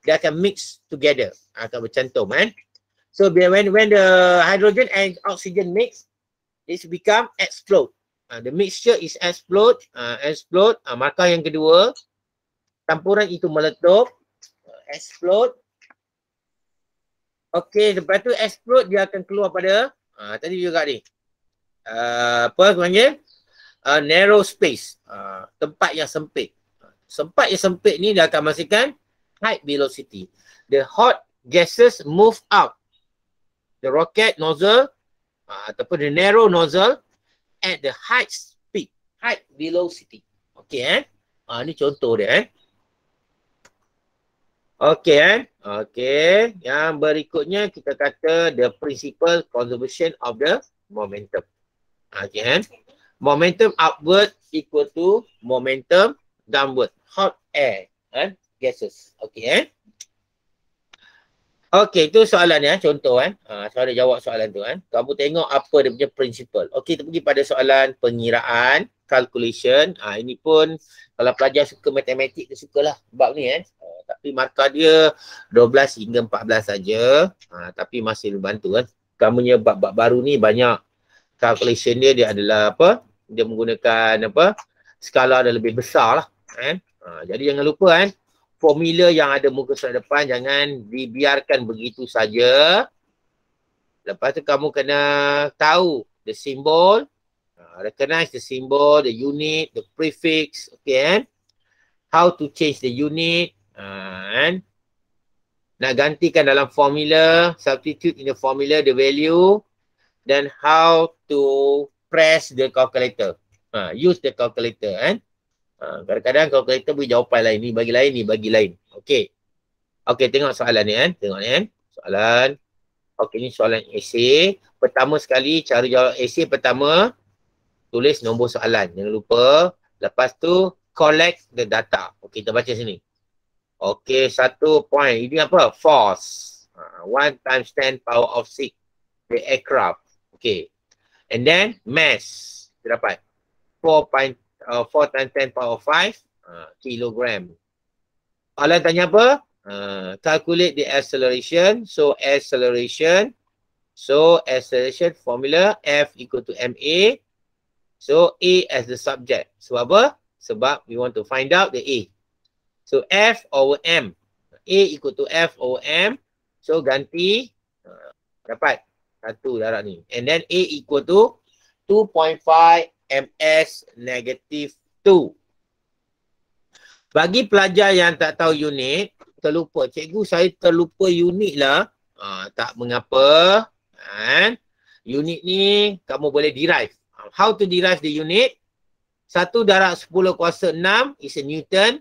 S2: Dia akan mix together. Akan bercantum So when the hydrogen and oxygen mix, it become explode. The mixture is explode. Markah yang kedua, campuran itu meletup. Explode. Okey, lepas tu explode dia akan keluar pada tadi juga ni. Apa panggil? Narrow space. Tempat yang sempit. Tempat yang sempit ni dia akan menghasilkan high velocity. The hot gases move out the rocket nozzle ataupun the narrow nozzle at the high speed, high velocity. Okey ni contoh dia Okey Okey, yang berikutnya kita kata the principle conservation of the momentum. Okey momentum upward equal to momentum downward. Hot air gases. Okey Okey, itu soalan contoh soalan jawab soalan tu Kamu tengok apa dia punya principle. Okey, kita pergi pada soalan pengiraan, calculation. Ini pun kalau pelajar suka matematik dia sukalah bab ni tapi markah dia 12 hingga 14 saja. Tapi masih membantu Kamunya bab-bab baru ni banyak calculation dia adalah apa? Dia menggunakan apa? Skala dah lebih besar lah jadi jangan lupa formula yang ada muka surat depan jangan dibiarkan begitu saja. Lepas tu kamu kena tahu the symbol, recognize the symbol, the unit, the prefix, okay how to change the unit, nak gantikan dalam formula, substitute in the formula the value, then how to press the calculator, use the calculator kadang-kadang kalkulator beri jawapan lain, ni bagi lain, ni bagi lain. Okey. Okey, tengok soalan ni Tengok ni soalan. Okey, ni soalan esei. Pertama sekali, cara jawab esei pertama, tulis nombor soalan. Jangan lupa. Lepas tu, collect the data. Okey, kita baca sini. Okey, 1 point. Ini apa? Force. 1 times 10 power of 6. The aircraft. Okey. And then, mass. Kita dapat 4 times 10 power 5 kilogram. Soalan tanya apa? Calculate the acceleration. So acceleration formula F equal to ma. So A as the subject. Sebab apa? Sebab we want to find out the A. So F over M. A equal to F over M. So ganti dapat 1 darab ni. And then A equal to 2.5 ms negative 2. Bagi pelajar yang tak tahu unit, terlupa. Cikgu saya terlupa unit lah. Tak mengapa. Unit ni kamu boleh derive. How to derive the unit? 1 darab 10 kuasa 6 is a Newton.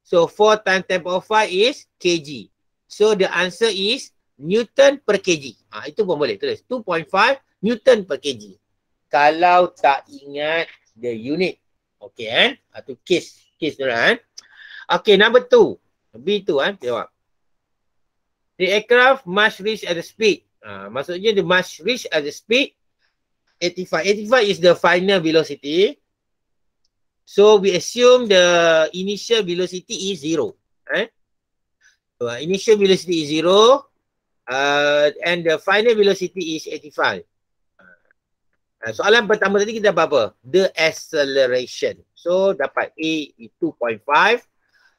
S2: So 4 times 10 power 5 is kg. So the answer is Newton per kg. Itu pun boleh tulis. 2.5 Newton per kg. Kalau tak ingat the unit. Okay kan? Itu case. Case tu kan? Okay, number 2. B2 kan? Jawab. The aircraft must reach at the speed. Maksudnya the must reach at the speed 85. 85 is the final velocity. So we assume the initial velocity is 0. So, initial velocity is 0 and the final velocity is 85. Soalan pertama tadi kita dapat apa? The acceleration. So dapat A is 2.5.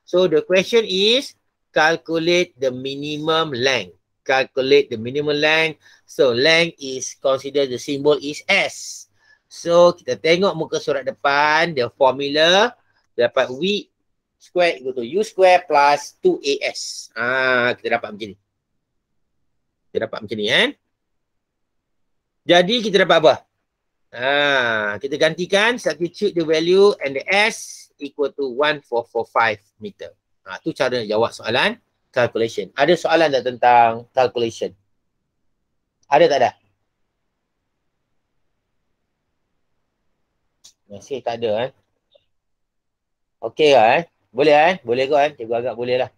S2: So the question is calculate the minimum length. Calculate the minimum length. So length is considered the symbol is S. So kita tengok muka surat depan, the formula dapat V square equal to U square plus 2AS. Kita dapat macam ni. Kita dapat macam ni kan. Jadi kita dapat apa? Kita gantikan, substitute the value and the S equal to 1445 meter. Tu cara jawab soalan calculation. Ada soalan tak tentang calculation? Ada tak ada? Masih tak ada Okey lah Boleh Boleh kot Cikgu agak boleh lah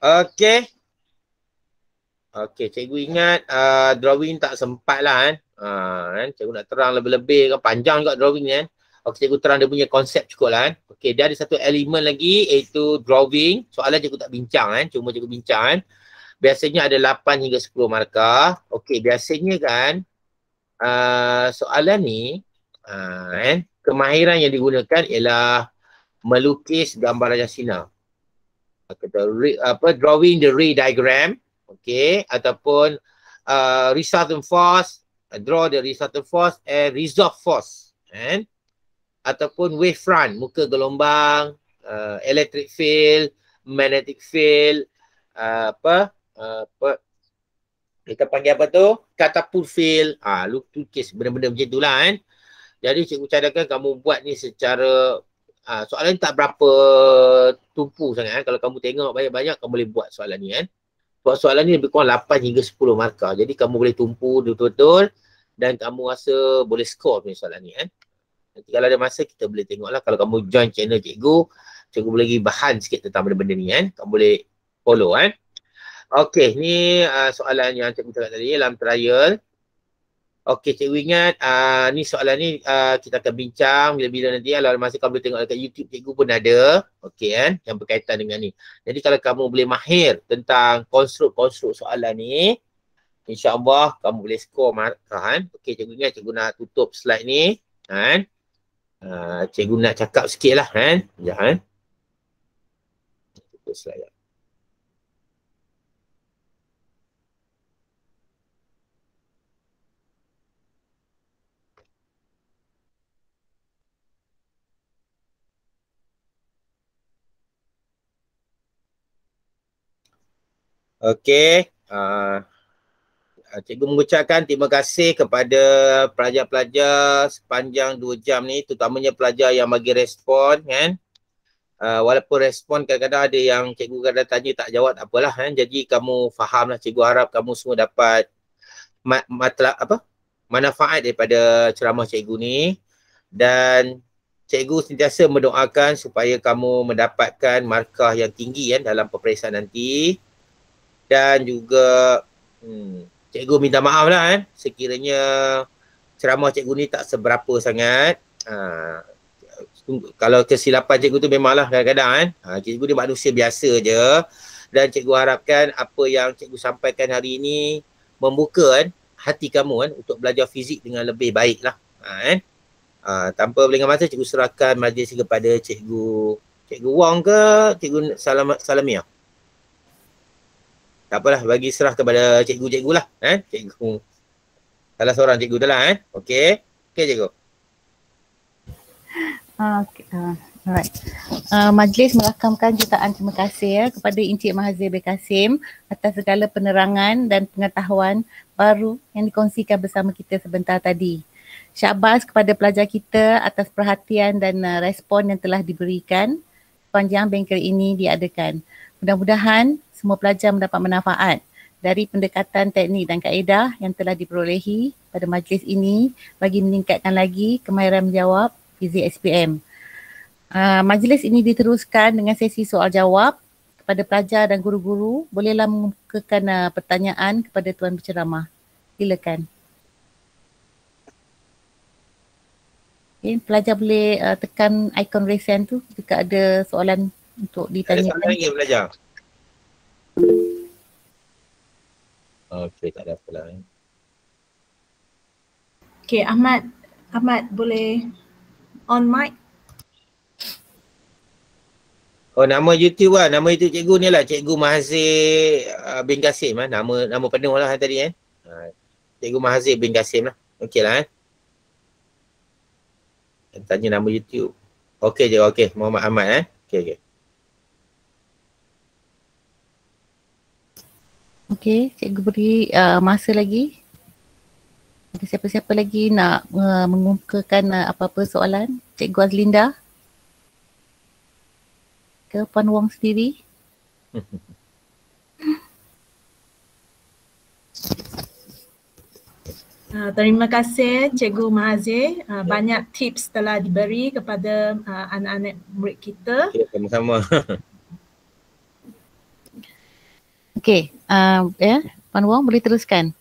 S2: Okey. Okey, cikgu ingat drawing tak sempat lah Cikgu nak terang lebih-lebih kan, panjang juga drawing ni kan. Okey, cikgu terang dia punya konsep cukup lah Okey, dia ada satu elemen lagi iaitu drawing. Soalan cikgu tak bincang cuma cikgu bincang Biasanya ada 8 hingga 10 markah. Okey, biasanya kan soalan ni kemahiran yang digunakan ialah melukis gambar rajah sinar. Drawing the ray diagram, okay, ataupun resultant force, draw the resultant force and resolve force, ataupun wavefront, muka gelombang, electric field, magnetic field, kita panggil apa tu? Catapult field. Lukis benda-benda macam itulah Jadi cikgu cadangkan kamu buat ni secara soalan ni tak berapa tumpu sangat Kalau kamu tengok banyak-banyak kamu boleh buat soalan ni Buat soalan ni lebih kurang 8 hingga 10 markah. Jadi kamu boleh tumpu betul-betul dan kamu rasa boleh score punya soalan ni Nanti kalau ada masa kita boleh tengoklah. Kalau kamu join channel cikgu, cikgu boleh bagi bahan sikit tentang benda-benda ni Kamu boleh follow Okey, ni soalan yang cikgu cakap tadi dalam trial. Okey, cikgu ingat ni soalan ni kita akan bincang bila-bila nanti kalau masa kamu boleh tengok dekat YouTube cikgu pun ada. Okey yang berkaitan dengan ni. Jadi kalau kamu boleh mahir tentang konstruk soalan ni, insya-Allah kamu boleh skor markah Okey, cikgu ingat cikgu nak tutup slide ni cikgu nak cakap sikitlah Sekejap tutup slide. Okey, cikgu mengucapkan terima kasih kepada pelajar-pelajar sepanjang 2 jam ni, terutamanya pelajar yang bagi respon walaupun respon kadang-kadang ada yang cikgu kadang tanya tak jawab tak apalah jadi kamu fahamlah. Cikgu harap kamu semua dapat manfaat daripada ceramah cikgu ni dan cikgu sentiasa mendoakan supaya kamu mendapatkan markah yang tinggi dalam peperiksaan nanti. Dan juga cikgu minta maaf lah sekiranya ceramah cikgu ni tak seberapa sangat. Kalau kesilapan cikgu tu memanglah kadang-kadang cikgu ni manusia biasa je. Dan cikgu harapkan apa yang cikgu sampaikan hari ini membuka hati kamu untuk belajar fizik dengan lebih baik lah. Tanpa berlengah masa cikgu serahkan majlis kepada cikgu Wong ke cikgu Salamiah. Tak apalah, bagi serah kepada cikgu-cikgu lah. Cikgu. Salah seorang cikgu tu lah. Okey. Okey cikgu.
S1: Alright. Majlis merakamkan jutaan terima kasih kepada Encik Mahathir bin Kasim atas segala penerangan dan pengetahuan baru yang dikongsikan bersama kita sebentar tadi. Syabas kepada pelajar kita atas perhatian dan respon yang telah diberikan sepanjang bengkel ini diadakan. Mudah-mudahan semua pelajar mendapat manfaat dari pendekatan teknik dan kaedah yang telah diperolehi pada majlis ini bagi meningkatkan lagi kemahiran menjawab fizik SPM. Majlis ini diteruskan dengan sesi soal jawab kepada pelajar dan guru-guru. Bolehlah mengemukakan pertanyaan kepada Tuan Penceramah. Silakan. Okay, pelajar boleh tekan ikon raise hand tu jika ada soalan untuk ditanyakan.
S2: Ada soalan lagi pelajar? Okey, tak ada apa lah.
S3: Okay, Ahmad boleh on mic?
S2: Oh, nama YouTube lah. Nama YouTube cikgu ni lah. Cikgu Mahathir bin Kasim lah. Nama penuh lah tadi Cikgu Mahathir bin Kasim lah. Okey lah Tanya nama YouTube. Okey je, okey. Muhammad Ahmad Okey.
S1: Okey, cikgu beri masa lagi. Ada siapa-siapa lagi nak mengemukakan apa-apa soalan? Cikgu Azlinda? Ke Puan Wong sendiri?
S3: Terima kasih Cikgu Mahathir. Banyak tips telah diberi kepada anak-anak murid kita.
S2: Okay, sama-sama.
S1: Okey, Puan Wong boleh teruskan.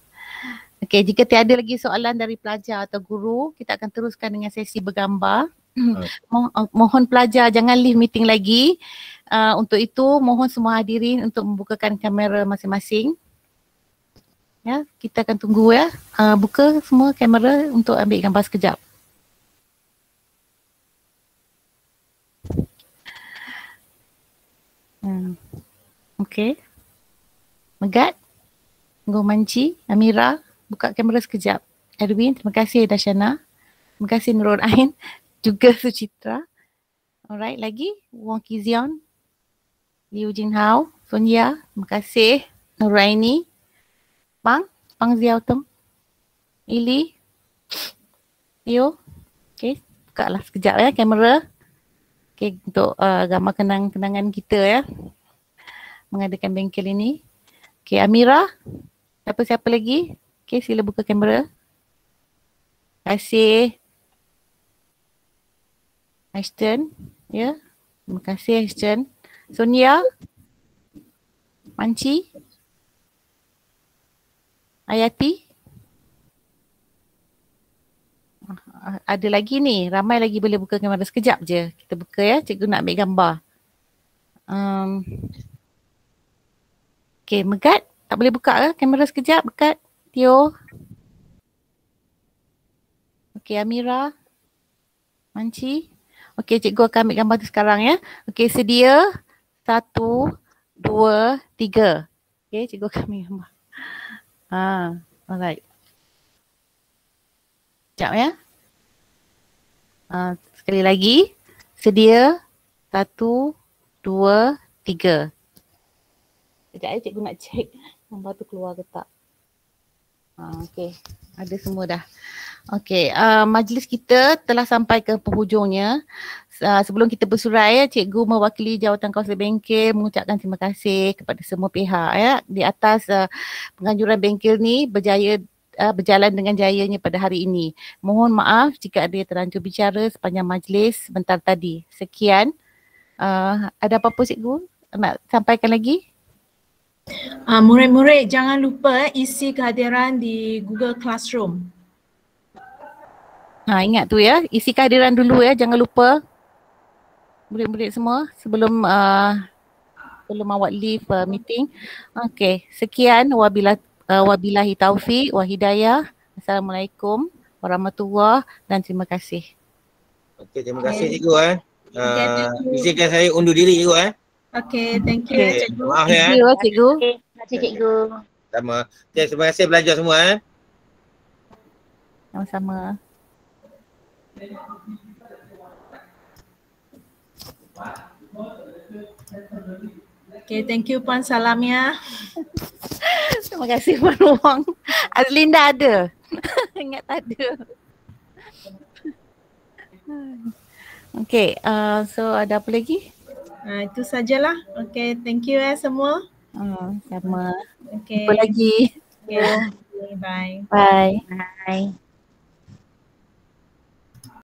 S1: Okey, jika tiada lagi soalan dari pelajar atau guru, kita akan teruskan dengan sesi bergambar. Mohon pelajar jangan leave meeting lagi. Untuk itu mohon semua hadirin untuk membukakan kamera masing-masing. Ya, kita akan tunggu buka semua kamera untuk ambil gambar sekejap. Okey. Megat, Manci, Amira, buka kamera sekejap. Erwin, terima kasih Dashana. Terima kasih Nurul Ain, juga Sucitra. Alright, lagi Wong Kizion, Liu Jinhao, Sonia, terima kasih. Nuraini, Pang Ziao Tong, Ili, Leo. Okay, buka lah sekejap kamera. Okay, untuk gambar kenang-kenangan kita mengadakan bengkel ini. Okay, Amira, siapa-siapa lagi? Okay, sila buka kamera. Terima kasih. Ashton, terima kasih Ashton. Sonia, Manci, Ayati. Ada lagi ni, ramai lagi boleh buka kamera sekejap je. Kita buka cikgu nak ambil gambar. Okay, Megat, tak boleh buka kamera sekejap, Megat. Tio. Okay, Amira. Manci. Okay, cikgu akan ambil gambar tu sekarang Okay, sedia. 1, 2, 3. Okay, cikgu akan ambil gambar. Alright. Sekejap sekali lagi. Sedia. 1, 2, 3. Sekejap cikgu nak cek gambar tu keluar ke tak. Okay, ada semua dah. Okay, majlis kita telah sampai ke penghujungnya. Sebelum kita bersurai, cikgu mewakili jawatan kawasan bengkel mengucapkan terima kasih kepada semua pihak di atas penganjuran bengkel ni berjalan dengan jayanya pada hari ini. Mohon maaf jika ada yang terlanjur bicara sepanjang majlis sebentar tadi. Sekian. Ada apa-apa cikgu nak sampaikan lagi?
S3: Murid-murid jangan lupa isi kehadiran di Google Classroom.
S1: Ingat tu isi kehadiran dulu jangan lupa. Murid-murid semua sebelum awak leave meeting. Okey, sekian wabillahi taufiq wa hidayah. Assalamualaikum warahmatullahi dan terima kasih.
S2: Okey, terima kasih cikgu izinkan saya undur diri cikgu
S3: Okey, thank you cikgu.
S2: Maaf
S1: Thank you cikgu.
S4: Terima kasih cikgu.
S2: Sama. Okay, terima kasih belajar semua
S1: Sama-sama.
S3: Okay, thank you Puan Salamia.
S1: Terima kasih Puan Wong. Azlinda ada. Ingat tak ada. Okay, so ada apa lagi?
S3: Itu sajalah. Okay, thank you semua.
S1: Sama.
S3: Okay.
S1: Jumpa lagi.
S3: Okay, bye.
S1: Bye.
S4: Bye.